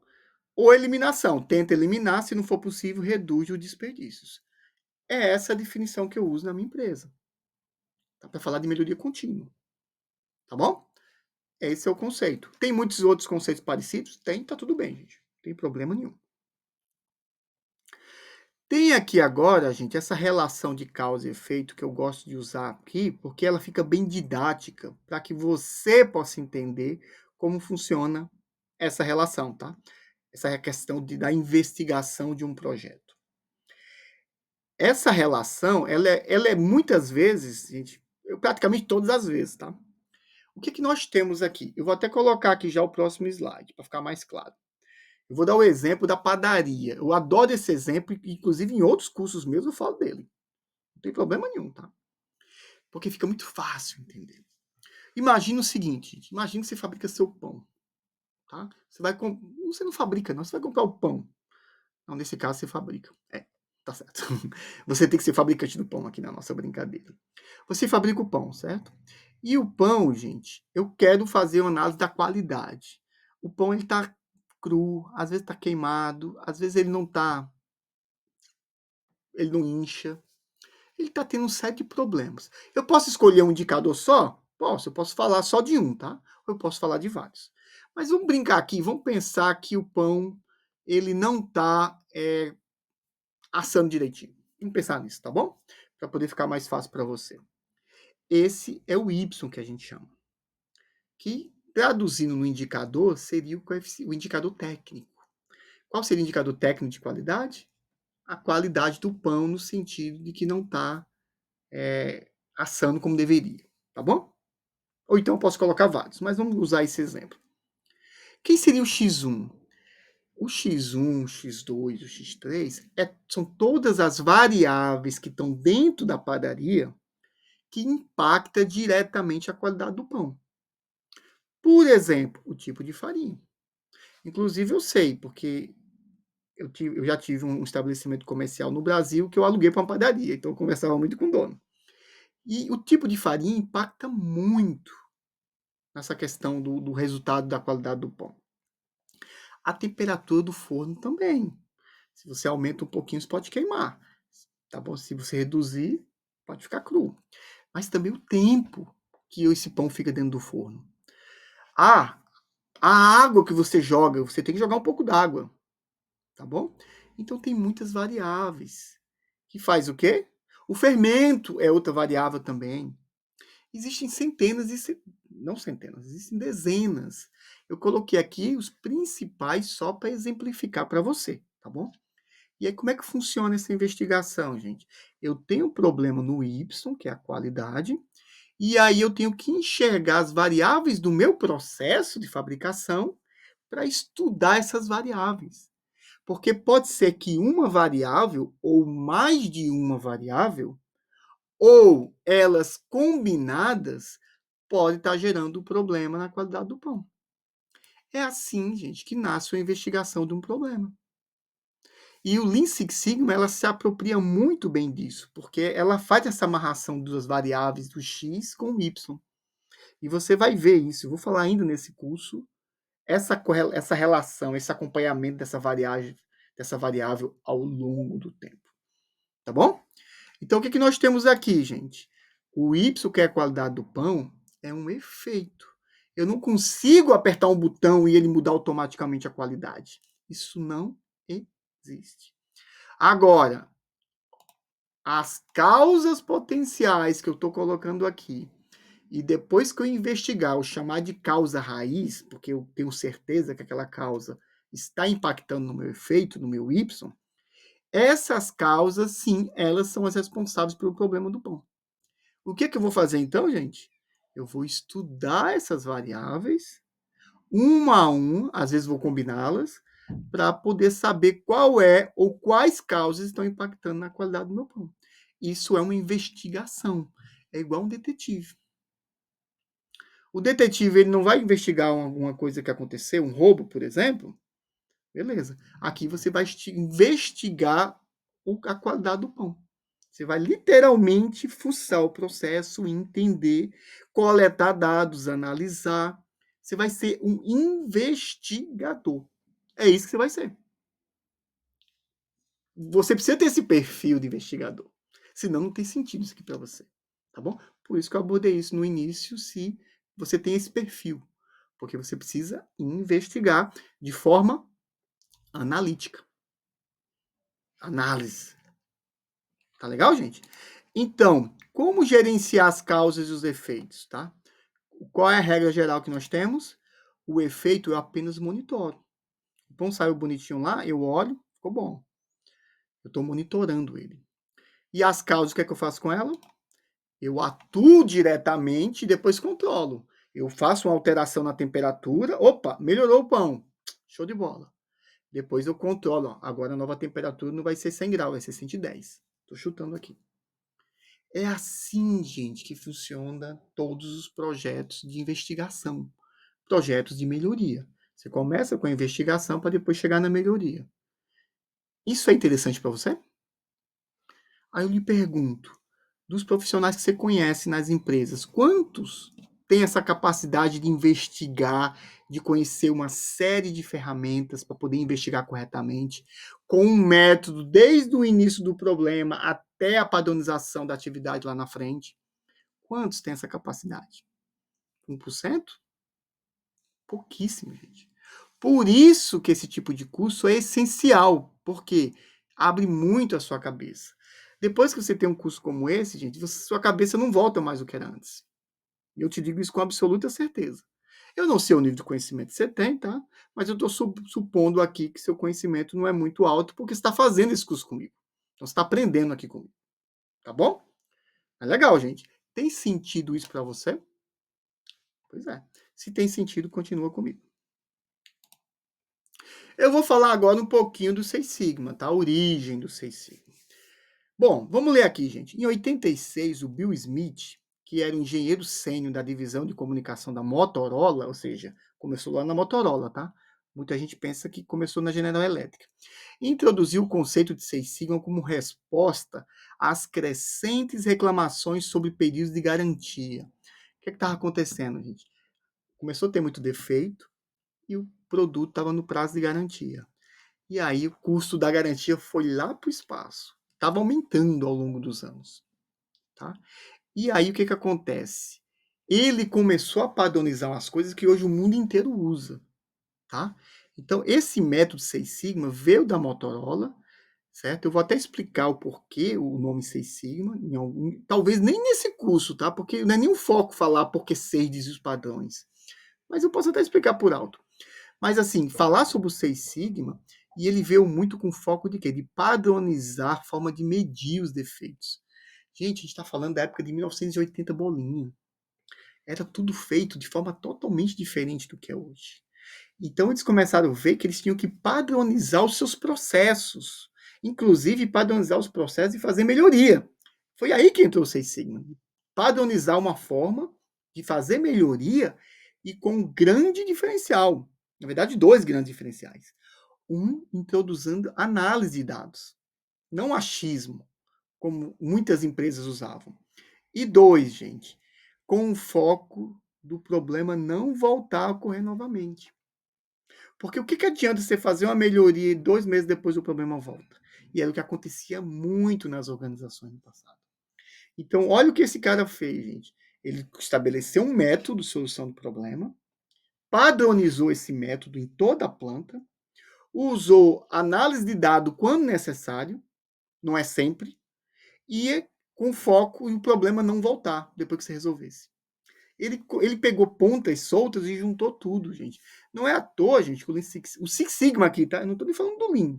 ou eliminação. Tenta eliminar, se não for possível, reduz os desperdícios. É essa a definição que eu uso na minha empresa. Tá? Para falar de melhoria contínua. Tá bom? Esse é o conceito. Tem muitos outros conceitos parecidos? Tem, tá tudo bem, gente. Não tem problema nenhum. Tem aqui agora, gente, essa relação de causa e efeito que eu gosto de usar aqui, porque ela fica bem didática, para que você possa entender como funciona essa relação, tá? Essa questão da investigação de um projeto. Essa relação, ela é muitas vezes, gente, praticamente todas as vezes, tá? O que nós temos aqui? Eu vou até colocar aqui já o próximo slide, para ficar mais claro. Eu vou dar o exemplo da padaria. Eu adoro esse exemplo, inclusive em outros cursos meus eu falo dele. Não tem problema nenhum, tá? Porque fica muito fácil entender. Imagina o seguinte, imagina que você fabrica seu pão, tá? Você não fabrica, não, você vai comprar o pão. Não, nesse caso você fabrica. Tá certo. Você tem que ser fabricante do pão aqui na nossa brincadeira. Você fabrica o pão, certo? E o pão, gente, eu quero fazer uma análise da qualidade. O pão, ele tá cru, às vezes tá queimado, às vezes ele não incha. Ele tá tendo um série de problemas. Eu posso escolher um indicador só? Posso, eu posso falar só de um, tá? Ou eu posso falar de vários. Mas vamos brincar aqui, vamos pensar que o pão, ele não tá assando direitinho. Vamos pensar nisso, tá bom? Para poder ficar mais fácil para você. Esse é o Y que a gente chama. Que, traduzindo no indicador, seria o indicador técnico. Qual seria o indicador técnico de qualidade? A qualidade do pão, no sentido de que não está assando como deveria, tá bom? Ou então eu posso colocar vários, mas vamos usar esse exemplo. Quem seria o X1? O X1, o X2, o X3 são todas as variáveis que estão dentro da padaria que impactam diretamente a qualidade do pão. Por exemplo, o tipo de farinha. Inclusive eu sei, porque eu já tive um estabelecimento comercial no Brasil que eu aluguei para uma padaria, então eu conversava muito com o dono. E o tipo de farinha impacta muito nessa questão do resultado da qualidade do pão. A temperatura do forno também. Se você aumenta um pouquinho, você pode queimar. Tá bom? Se você reduzir, pode ficar cru. Mas também o tempo que esse pão fica dentro do forno. Ah, a água que você joga, você tem que jogar um pouco d'água. Tá bom? Então tem muitas variáveis. Que faz o quê? O fermento é outra variável também. Existem centenas e não centenas, existem dezenas. Eu coloquei aqui os principais só para exemplificar para você, tá bom? E aí como é que funciona essa investigação, gente? Eu tenho um problema no Y, que é a qualidade, e aí eu tenho que enxergar as variáveis do meu processo de fabricação para estudar essas variáveis. Porque pode ser que uma variável ou mais de uma variável ou elas combinadas pode estar gerando um problema na qualidade do pão. É assim, gente, que nasce a investigação de um problema. E o Lean Six Sigma, ela se apropria muito bem disso, porque ela faz essa amarração das variáveis do X com o Y. E você vai ver isso, eu vou falar ainda nesse curso, essa relação, esse acompanhamento dessa variável ao longo do tempo. Tá bom? Então, o que nós temos aqui, gente? O Y, que é a qualidade do pão, é um efeito. Eu não consigo apertar um botão e ele mudar automaticamente a qualidade. Isso não existe. Agora, as causas potenciais que eu estou colocando aqui, e depois que eu investigar, eu chamar de causa raiz, porque eu tenho certeza que aquela causa está impactando no meu efeito, no meu Y, essas causas, sim, elas são as responsáveis pelo problema do pão. O que eu vou fazer então, gente? Eu vou estudar essas variáveis, uma a uma, às vezes vou combiná-las, para poder saber qual é ou quais causas estão impactando na qualidade do meu pão. Isso é uma investigação. É igual um detetive. O detetive ele não vai investigar alguma coisa que aconteceu, um roubo, por exemplo. Beleza. Aqui você vai investigar a qualidade do pão. Você vai literalmente fuçar o processo, entender, coletar dados, analisar. Você vai ser um investigador. É isso que você vai ser. Você precisa ter esse perfil de investigador. Senão não tem sentido isso aqui para você. Tá bom? Por isso que eu abordei isso no início, se você tem esse perfil. Porque você precisa investigar de forma analítica. Análise. Tá legal, gente? Então, como gerenciar as causas e os efeitos, tá? Qual é a regra geral que nós temos? O efeito eu apenas monitoro. O pão saiu bonitinho lá, eu olho, ficou bom. Eu estou monitorando ele. E as causas, o que é que eu faço com ela? Eu atuo diretamente e depois controlo. Eu faço uma alteração na temperatura, opa, melhorou o pão. Show de bola. Depois eu controlo, ó, agora a nova temperatura não vai ser 100 graus, vai ser 110. Estou chutando aqui. É assim, gente, que funciona todos os projetos de investigação, projetos de melhoria. Você começa com a investigação para depois chegar na melhoria. Isso é interessante para você? Aí eu lhe pergunto, dos profissionais que você conhece nas empresas, quantos têm essa capacidade de investigar, de conhecer uma série de ferramentas para poder investigar corretamente, com um método desde o início do problema até a padronização da atividade lá na frente? Quantos têm essa capacidade? 1%? Pouquíssimo, gente. Por isso que esse tipo de curso é essencial, porque Abre muito a sua cabeça. Depois que você tem um curso como esse, gente, sua cabeça não volta mais o que era antes. E eu te digo isso com absoluta certeza. Eu não sei o nível de conhecimento que você tem, tá? Mas eu estou supondo aqui que seu conhecimento não é muito alto porque você está fazendo esse curso comigo. Então você está aprendendo aqui comigo, tá bom? É legal, gente. Tem sentido isso para você? Pois é. Se tem sentido, continua comigo. Eu vou falar agora um pouquinho do Seis Sigma, tá? A origem do Seis Sigma. Bom, vamos ler aqui, gente. Em 86, o Bill Smith, que era o engenheiro sênior da divisão de comunicação da Motorola, ou seja, começou lá na Motorola, tá? Muita gente pensa que começou na General Electric. Introduziu o conceito de Seis Sigma como resposta às crescentes reclamações sobre pedidos de garantia. O que estava acontecendo, gente? Começou a ter muito defeito e o produto estava no prazo de garantia. E aí o custo da garantia foi lá para o espaço. Estava aumentando ao longo dos anos. Tá? E aí o que acontece? Ele começou a padronizar umas coisas que hoje o mundo inteiro usa. Tá? Então, esse método Seis Sigma veio da Motorola, certo? Eu vou até explicar o porquê o nome Seis Sigma, talvez nem nesse curso, tá? Porque não é nenhum foco falar porque seis diz os padrões. Mas eu posso até explicar por alto. Mas assim, falar sobre o Seis Sigma, e ele veio muito com foco de quê? De padronizar a forma de medir os defeitos. Gente, a gente está falando da época de 1980 bolinha. Era tudo feito de forma totalmente diferente do que é hoje. Então eles começaram a ver que eles tinham que padronizar os seus processos. Inclusive padronizar os processos e fazer melhoria. Foi aí que entrou o Seis Sigma. Padronizar uma forma de fazer melhoria e com um grande diferencial. Na verdade, dois grandes diferenciais. Um, introduzindo análise de dados, não achismo, como muitas empresas usavam. E dois, gente, com o foco do problema não voltar a ocorrer novamente. Porque o que adianta você fazer uma melhoria e 2 meses depois o problema volta? E era o que acontecia muito nas organizações no passado. Então, olha o que esse cara fez, gente. Ele estabeleceu um método de solução do problema, padronizou esse método em toda a planta, usou análise de dado quando necessário, não é sempre, e com foco em o problema não voltar depois que você resolvesse. Ele pegou pontas soltas e juntou tudo, gente. Não é à toa, gente, que o Six Sigma aqui, tá? Eu não estou nem falando do Lean.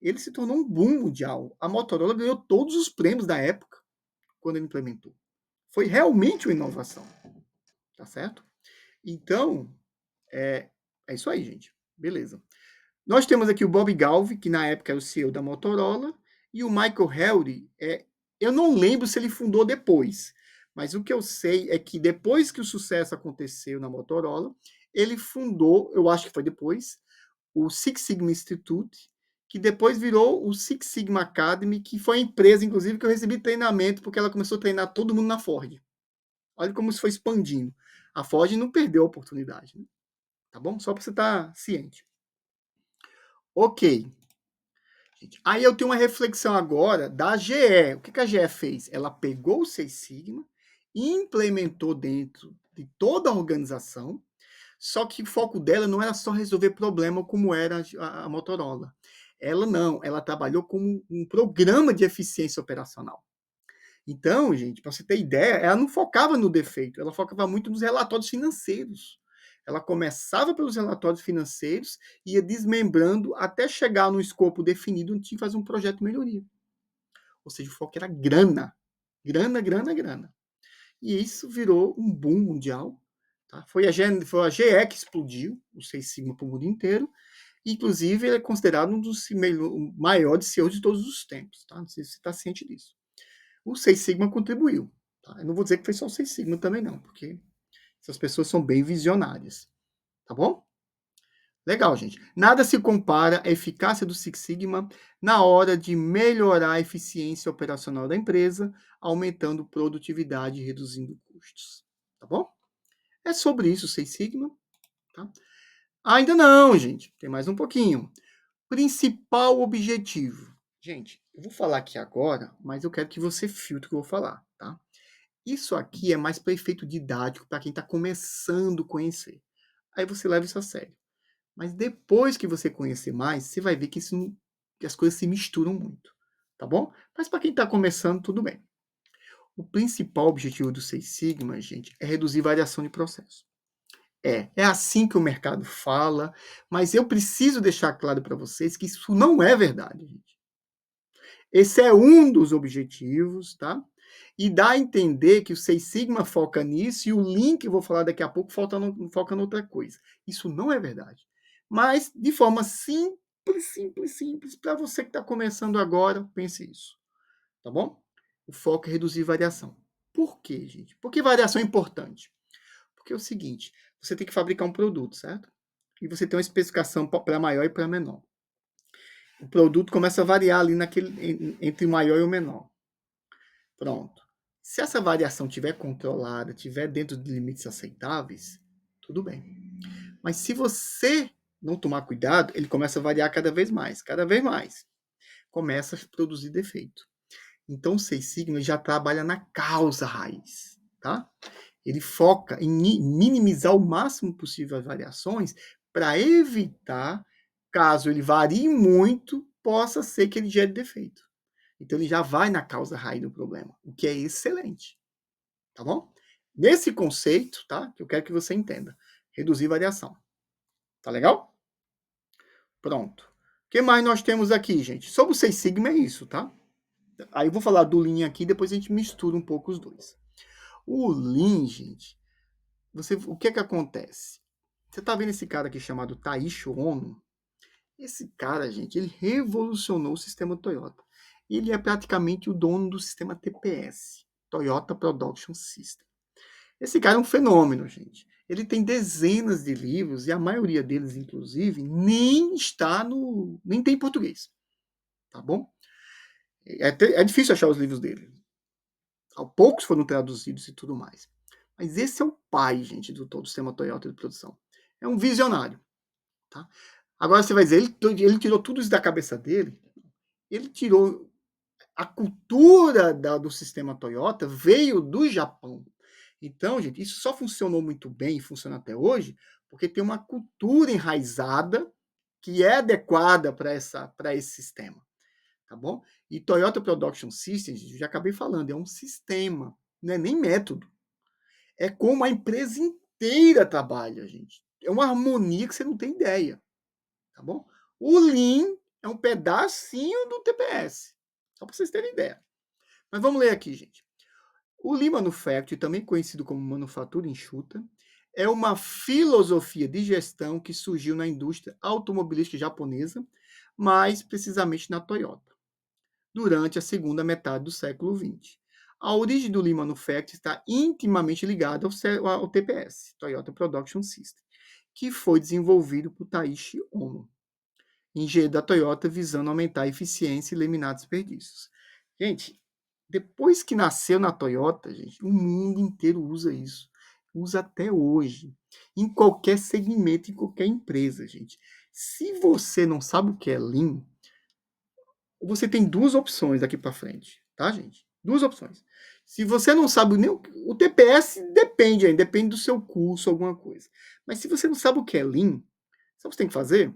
Ele se tornou um boom mundial. A Motorola ganhou todos os prêmios da época quando ele implementou. Foi realmente uma inovação, tá certo? Então, é isso aí, gente. Beleza. Nós temos aqui o Bob Galvin, que na época era o CEO da Motorola, e o Michael Helry, eu não lembro se ele fundou depois, mas o que eu sei é que depois que o sucesso aconteceu na Motorola, ele fundou, eu acho que foi depois, o Six Sigma Institute, que depois virou o Six Sigma Academy, que foi a empresa, inclusive, que eu recebi treinamento, porque ela começou a treinar todo mundo na Ford. Olha como isso foi expandindo. A Ford não perdeu a oportunidade, né? Tá bom? Só para você estar ciente. Ok. Aí eu tenho uma reflexão agora da GE. O que a GE fez? Ela pegou o Seis Sigma e implementou dentro de toda a organização, só que o foco dela não era só resolver problema como era a Motorola. Ela não, ela trabalhou como um programa de eficiência operacional. Então, gente, para você ter ideia, ela não focava no defeito, ela focava muito nos relatórios financeiros. Ela começava pelos relatórios financeiros e ia desmembrando até chegar no escopo definido onde tinha que fazer um projeto de melhoria. Ou seja, o foco era grana. Grana, grana, grana. E isso virou um boom mundial. Tá? Foi a GE que explodiu o Seis Sigma para o mundo inteiro. Inclusive, ele é considerado um dos maiores CEOs de todos os tempos. Tá? Não sei se você está ciente disso. O Seis Sigma contribuiu. Tá? Eu não vou dizer que foi só o Seis Sigma também, não, porque essas pessoas são bem visionárias. Tá bom? Legal, gente. Nada se compara à eficácia do Six Sigma na hora de melhorar a eficiência operacional da empresa, aumentando produtividade e reduzindo custos. Tá bom? É sobre isso o Seis Sigma. Tá? Ainda não, gente. Tem mais um pouquinho. Principal objetivo. Gente, eu vou falar aqui agora, mas eu quero que você filtre o que eu vou falar, tá? Isso aqui é mais para efeito didático para quem está começando a conhecer. Aí você leva isso a sério. Mas depois que você conhecer mais, você vai ver que isso que as coisas se misturam muito, tá bom? Mas para quem está começando, tudo bem. O principal objetivo do Six Sigma, gente, é reduzir variação de processo. É assim que o mercado fala, mas eu preciso deixar claro para vocês que isso não é verdade, gente. Esse é um dos objetivos, tá? E dá a entender que o Seis Sigma foca nisso e o Lean, que eu vou falar daqui a pouco, foca em outra coisa. Isso não é verdade. Mas, de forma simples, para você que está começando agora, pense isso, tá bom? O foco é reduzir variação. Por quê, gente? Por que variação é importante? Porque é o seguinte, você tem que fabricar um produto, certo? E você tem uma especificação para maior e para menor. O produto começa a variar ali entre o maior e o menor. Pronto. Se essa variação estiver controlada, estiver dentro de limites aceitáveis, tudo bem. Mas se você não tomar cuidado, ele começa a variar cada vez mais. Começa a produzir defeito. Então o Seis Sigma já trabalha na causa raiz, tá? Ele foca em minimizar o máximo possível as variações para evitar, caso ele varie muito, possa ser que ele gere defeito. Então ele já vai na causa raiz do problema, o que é excelente, tá bom? Nesse conceito, tá? Que eu quero que você entenda. Reduzir variação. Tá legal? Pronto. O que mais nós temos aqui, gente? Sobre o Seis Sigma é isso, tá? Aí eu vou falar do Lean aqui, depois a gente mistura um pouco os dois. O Lean, gente, o que é que acontece? Você tá vendo esse cara aqui chamado Taiichi Ohno? Esse cara, gente, ele revolucionou o sistema Toyota. Ele é praticamente o dono do sistema TPS, Toyota Production System. Esse cara é um fenômeno, gente. Ele tem dezenas de livros e a maioria deles, inclusive, nem tem em português, tá bom? É difícil achar os livros dele. Poucos foram traduzidos e tudo mais. Mas esse é o pai, gente, do todo o sistema Toyota de produção. É um visionário, tá? Agora você vai dizer, ele tirou tudo isso da cabeça dele. Ele tirou a cultura do sistema Toyota veio do Japão. Então, gente, isso só funcionou muito bem e funciona até hoje porque tem uma cultura enraizada que é adequada para esse sistema, tá bom? E Toyota Production System, gente, já acabei falando, é um sistema, não é nem método. É como a empresa inteira trabalha, gente. É uma harmonia que você não tem ideia, tá bom? O Lean é um pedacinho do TPS, só para vocês terem ideia. Mas vamos ler aqui, gente. O Lean Manufacturing, também conhecido como manufatura enxuta, é uma filosofia de gestão que surgiu na indústria automobilística japonesa, mais precisamente na Toyota, durante a segunda metade do século XX. A origem do Lean Manufacturing está intimamente ligada ao TPS, Toyota Production System, que foi desenvolvido por Taiichi Ohno, engenheiro da Toyota, visando aumentar a eficiência e eliminar desperdícios. Gente, depois que nasceu na Toyota, gente, o mundo inteiro usa isso. Usa até hoje. Em qualquer segmento, em qualquer empresa, gente. Se você não sabe o que é Lean, você tem duas opções daqui para frente, tá, gente? Duas opções. Se você não sabe nem o TPS depende do seu curso, alguma coisa. Mas se você não sabe o que é Lean, sabe o que você tem que fazer?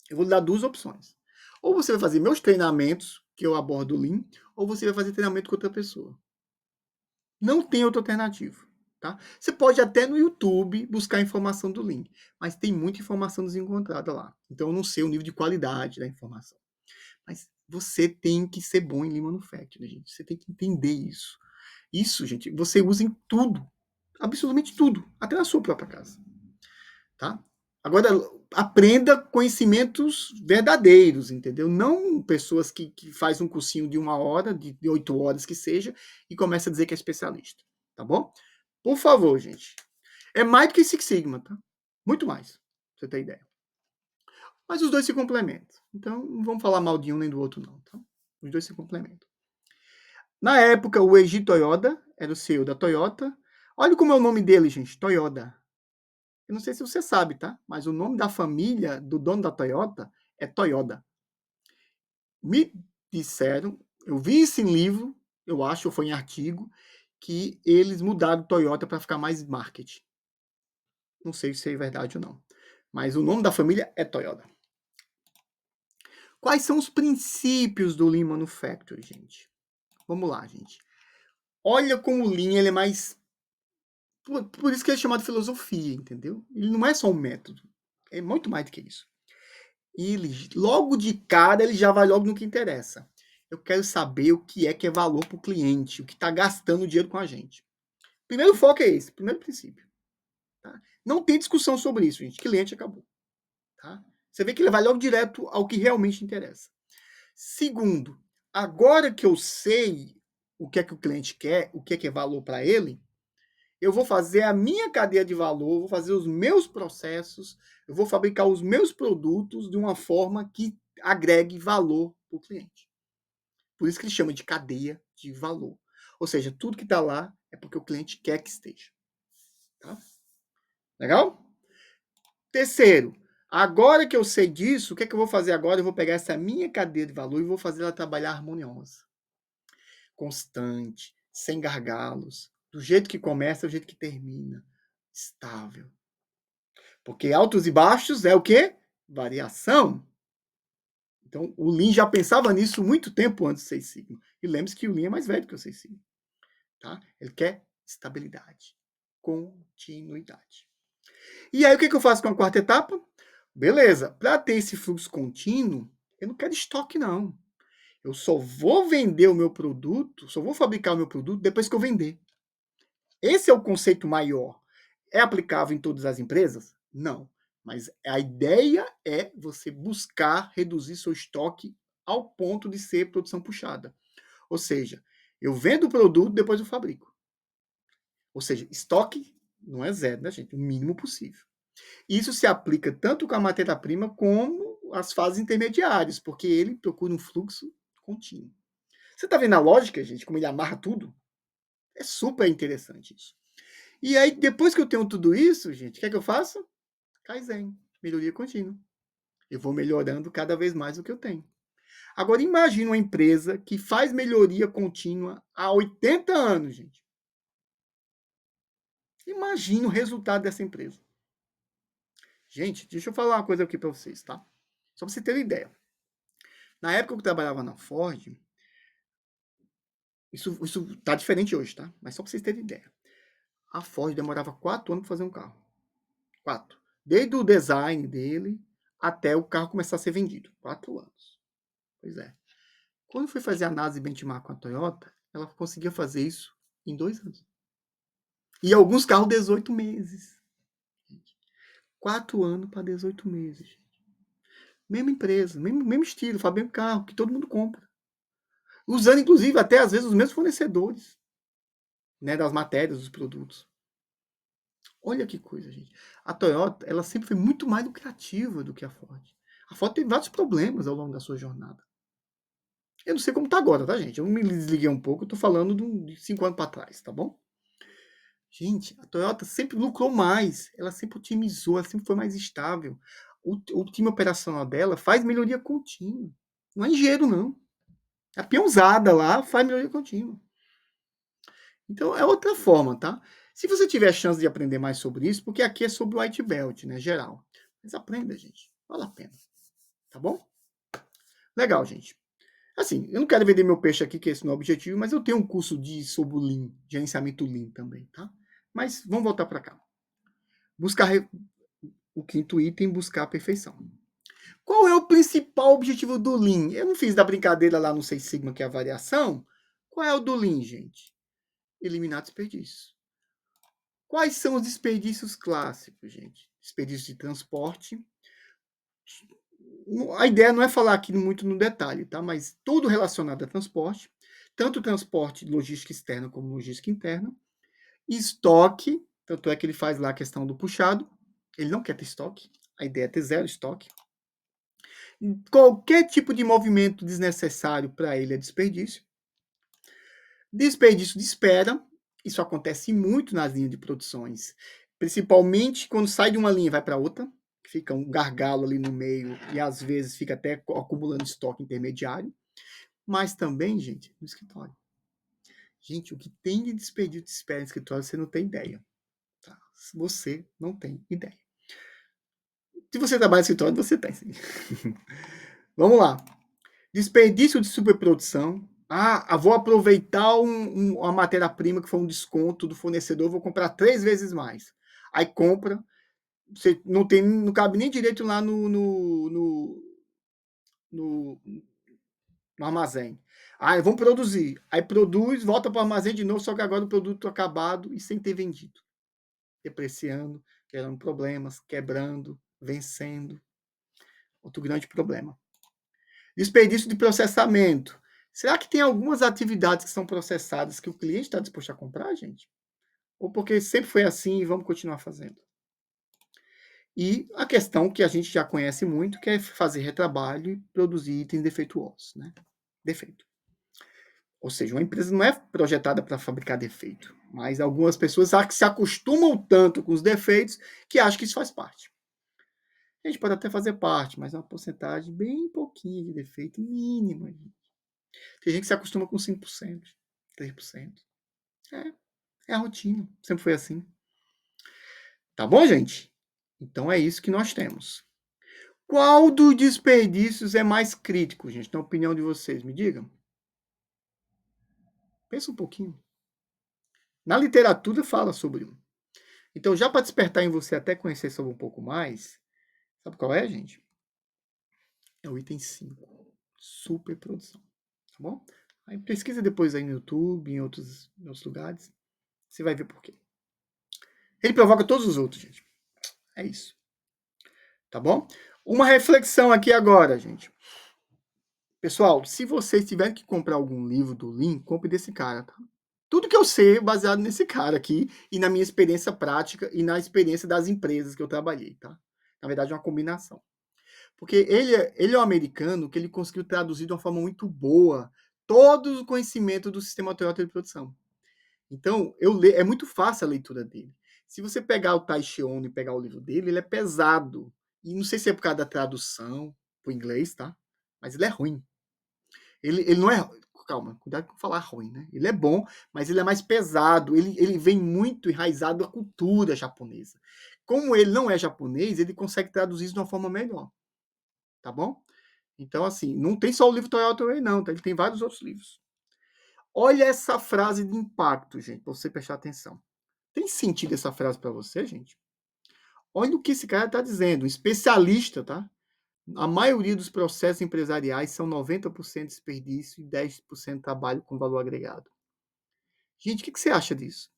Eu vou lhe dar duas opções. Ou você vai fazer meus treinamentos, que eu abordo o Lean, ou você vai fazer treinamento com outra pessoa. Não tem outra alternativa. Tá? Você pode até no YouTube buscar informação do Lean, mas tem muita informação desencontrada lá. Então eu não sei o nível de qualidade da informação. Mas você tem que ser bom em Lean Manufacturing, gente. Você tem que entender isso. Isso, gente, você usa em tudo. Absolutamente tudo. Até na sua própria casa. Tá? Agora, aprenda conhecimentos verdadeiros, entendeu? Não pessoas que faz um cursinho de 1 hora, de 8 horas que seja, e começa a dizer que é especialista, tá bom? Por favor, gente. É mais do que Six Sigma, tá? Muito mais, pra você ter ideia. Mas os dois se complementam. Então, não vamos falar mal de um nem do outro, não, tá? Os dois se complementam. Na época, o Eiji Toyoda era o CEO da Toyota. Olha como é o nome dele, gente, Toyoda. Eu não sei se você sabe, tá? Mas o nome da família do dono da Toyota é Toyoda. Me disseram, eu vi isso em livro, eu acho, ou foi em artigo, que eles mudaram Toyota para ficar mais marketing. Não sei se é verdade ou não. Mas o nome da família é Toyota. Quais são os princípios do Lean Manufacturing, gente? Vamos lá, gente. Olha como o Lean ele é mais... Por isso que ele é chamado de filosofia, entendeu? Ele não é só um método. É muito mais do que isso. Ele, logo de cara, ele já vai logo no que interessa. Eu quero saber o que é valor para o cliente, o que está gastando dinheiro com a gente. Primeiro foco é esse, primeiro princípio. Tá? Não tem discussão sobre isso, gente. Cliente acabou. Tá? Você vê que ele vai logo direto ao que realmente interessa. Segundo, agora que eu sei o que é que o cliente quer, o que é valor para ele, eu vou fazer a minha cadeia de valor, vou fazer os meus processos, eu vou fabricar os meus produtos de uma forma que agregue valor para o cliente. Por isso que ele chama de cadeia de valor. Ou seja, tudo que está lá é porque o cliente quer que esteja. Tá? Legal? Terceiro, agora que eu sei disso, o que é que eu vou fazer agora? Eu vou pegar essa minha cadeia de valor e vou fazer ela trabalhar harmoniosa, constante, sem gargalos, do jeito que começa, do jeito que termina, estável. Porque altos e baixos é o quê? Variação. Então, o Lean já pensava nisso muito tempo antes do Seis Sigma. E lembre-se que o Lean é mais velho que o Seis Sigma. Tá? Ele quer estabilidade, continuidade. E aí, o que eu faço com a quarta etapa? Beleza, para ter esse fluxo contínuo, eu não quero estoque, não. Eu só vou vender o meu produto, só vou fabricar o meu produto depois que eu vender. Esse é o conceito maior. É aplicável em todas as empresas? Não. Mas a ideia é você buscar reduzir seu estoque ao ponto de ser produção puxada. Ou seja, eu vendo o produto, depois eu fabrico. Ou seja, estoque não é zero, né, gente? O mínimo possível. Isso se aplica tanto com a matéria-prima como as fases intermediárias, porque ele procura um fluxo contínuo. Você está vendo a lógica, gente? Como ele amarra tudo? É super interessante isso. E aí, depois que eu tenho tudo isso, gente, o que é que eu faço? Kaizen, melhoria contínua. Eu vou melhorando cada vez mais o que eu tenho. Agora, imagine uma empresa que faz melhoria contínua há 80 anos, gente. Imagine o resultado dessa empresa. Gente, deixa eu falar uma coisa aqui para vocês, tá? Só para você ter uma ideia. Na época que eu trabalhava na Ford, isso tá diferente hoje, tá? Mas só para vocês terem ideia. A Ford demorava 4 anos para fazer um carro. 4. Desde o design dele até o carro começar a ser vendido. 4 anos. Pois é. Quando foi fazer a análise benchmark com a Toyota, ela conseguia fazer isso em 2 anos. E alguns carros 18 meses. 4 anos para 18 meses. Mesma empresa, mesmo estilo, fabrica um carro que todo mundo compra. Usando, inclusive, até às vezes os mesmos fornecedores, né, das matérias, dos produtos. Olha que coisa, gente. A Toyota, ela sempre foi muito mais lucrativa do que a Ford. A Ford teve vários problemas ao longo da sua jornada. Eu não sei como está agora, tá, gente? Eu me desliguei um pouco, eu tô falando de 5 anos para trás, tá bom? Gente, a Toyota sempre lucrou mais, ela sempre otimizou, ela sempre foi mais estável. O time operacional dela faz melhoria contínua. Não é engenheiro, não. A peãozada lá faz melhoria contínua. Então, é outra forma, tá? Se você tiver a chance de aprender mais sobre isso, porque aqui é sobre o white belt, né, geral. Mas aprenda, gente. Vale a pena. Tá bom? Legal, gente. Assim, eu não quero vender meu peixe aqui, que esse não é o objetivo, mas eu tenho um curso sobre o Lean, gerenciamento Lean também, tá? Mas vamos voltar para cá. Buscar o quinto item, buscar a perfeição. Qual é o principal objetivo do Lean? Eu não fiz da brincadeira lá no Seis Sigma, que é a variação. Qual é o do Lean, gente? Eliminar desperdícios. Quais são os desperdícios clássicos, gente? Desperdício de transporte. A ideia não é falar aqui muito no detalhe, tá? Mas tudo relacionado a transporte, tanto transporte logística externa como logística interna. Estoque, tanto é que ele faz lá a questão do puxado. Ele não quer ter estoque. A ideia é ter zero estoque. Qualquer tipo de movimento desnecessário para ele é desperdício. Desperdício de espera. Isso acontece muito nas linhas de produções. Principalmente quando sai de uma linha e vai para outra. Fica um gargalo ali no meio e às vezes fica até acumulando estoque intermediário. Mas também, gente, no escritório. Gente, o que tem de desperdício de espera no escritório, você não tem ideia. Tá? Você não tem ideia. Se você trabalha no escritório, você tem, sim. Vamos lá. Desperdício de superprodução. Vou aproveitar uma matéria-prima que foi um desconto do fornecedor, vou comprar 3 vezes mais. Aí compra, você não cabe nem direito lá no, no armazém. Aí vamos produzir. Aí produz, volta para o armazém de novo, só que agora o produto acabado e sem ter vendido. Depreciando, gerando problemas, quebrando, vencendo. Outro grande problema. Desperdício de processamento. Será que tem algumas atividades que são processadas que o cliente está disposto a comprar, gente? Ou porque sempre foi assim e vamos continuar fazendo? E a questão que a gente já conhece muito, que é fazer retrabalho e produzir itens defeituosos, né? Defeito. Ou seja, uma empresa não é projetada para fabricar defeito, mas algumas pessoas se acostumam tanto com os defeitos que acham que isso faz parte. A gente pode até fazer parte, mas é uma porcentagem bem pouquinha de defeito, mínima. Tem gente que se acostuma com 5%, 3%. É a rotina, sempre foi assim. Tá bom, gente? Então é isso que nós temos. Qual dos desperdícios é mais crítico, gente? Na opinião de vocês, me digam. Pensa um pouquinho. Na literatura fala sobre um. Então, já para despertar em você até conhecer sobre um pouco mais, sabe qual é, gente? É o item 5. Superprodução. Tá bom? Aí pesquisa depois aí no YouTube, em outros lugares. Você vai ver por quê. Ele provoca todos os outros, gente. É isso. Tá bom? Uma reflexão aqui agora, gente. Pessoal, se vocês tiverem que comprar algum livro do Lean, compre desse cara, tá? Tudo que eu sei é baseado nesse cara aqui e na minha experiência prática e na experiência das empresas que eu trabalhei, tá? Na verdade, é uma combinação. Porque ele é um americano que ele conseguiu traduzir de uma forma muito boa todo o conhecimento do sistema Toyota de produção. Então, é muito fácil a leitura dele. Se você pegar o Taishi Ono e pegar o livro dele, ele é pesado. E não sei se é por causa da tradução para o inglês, tá? Mas ele é ruim. Ele não é. Calma, cuidado com falar ruim, né? Ele é bom, mas ele é mais pesado. Ele vem muito enraizado da cultura japonesa. Como ele não é japonês, ele consegue traduzir isso de uma forma melhor. Tá bom? Então, assim, não tem só o livro Toyota Way, não, tá? Ele tem vários outros livros. Olha essa frase de impacto, gente, para você prestar atenção. Tem sentido essa frase para você, gente? Olha o que esse cara está dizendo, um especialista, tá? A maioria dos processos empresariais são 90% desperdício e 10% trabalho com valor agregado. Gente, o que você acha disso?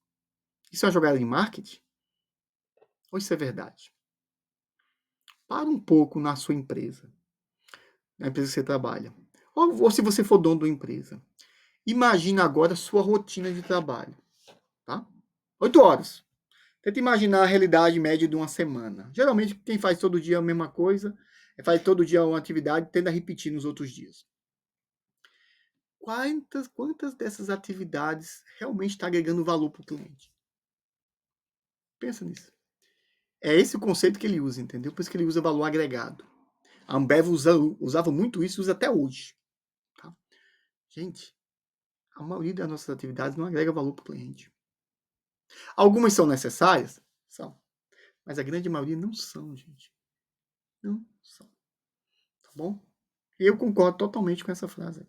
Isso é uma jogada de marketing? Ou isso é verdade? Para um pouco na sua empresa, na empresa que você trabalha. Ou se você for dono de uma empresa. Imagina agora a sua rotina de trabalho. Tá? 8 horas. Tenta imaginar a realidade média de uma semana. Geralmente, quem faz todo dia a mesma coisa, faz todo dia uma atividade, tende a repetir nos outros dias. Quantas dessas atividades realmente está agregando valor para o cliente? Pensa nisso. É esse o conceito que ele usa, entendeu? Por isso que ele usa valor agregado. A Ambev usava muito isso e usa até hoje. Tá? Gente, a maioria das nossas atividades não agrega valor para o cliente. Algumas são necessárias? São. Mas a grande maioria não são, gente. Não são. Tá bom? E eu concordo totalmente com essa frase.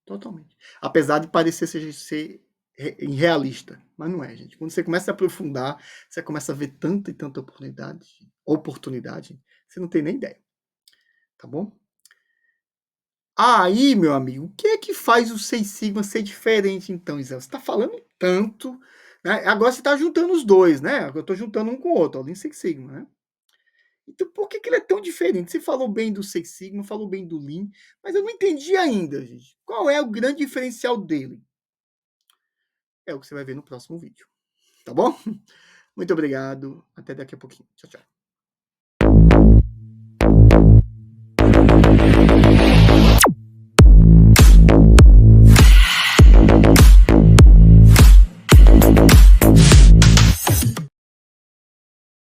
Totalmente. Apesar de parecer ser irrealista. Mas não é, gente. Quando você começa a aprofundar, você começa a ver tanta e tanta oportunidade, você não tem nem ideia. Tá bom? Aí, meu amigo, o que é que faz o Seis Sigma ser diferente, então, Isabel? Você está falando tanto, né? Agora você está juntando os dois, né? Eu estou juntando um com o outro, o Lean Six Sigma, né? Então, por que ele é tão diferente? Você falou bem do Six Sigma, falou bem do Lean, mas eu não entendi ainda, gente. Qual é o grande diferencial dele? É o que você vai ver no próximo vídeo. Tá bom? Muito obrigado. Até daqui a pouquinho. Tchau, tchau.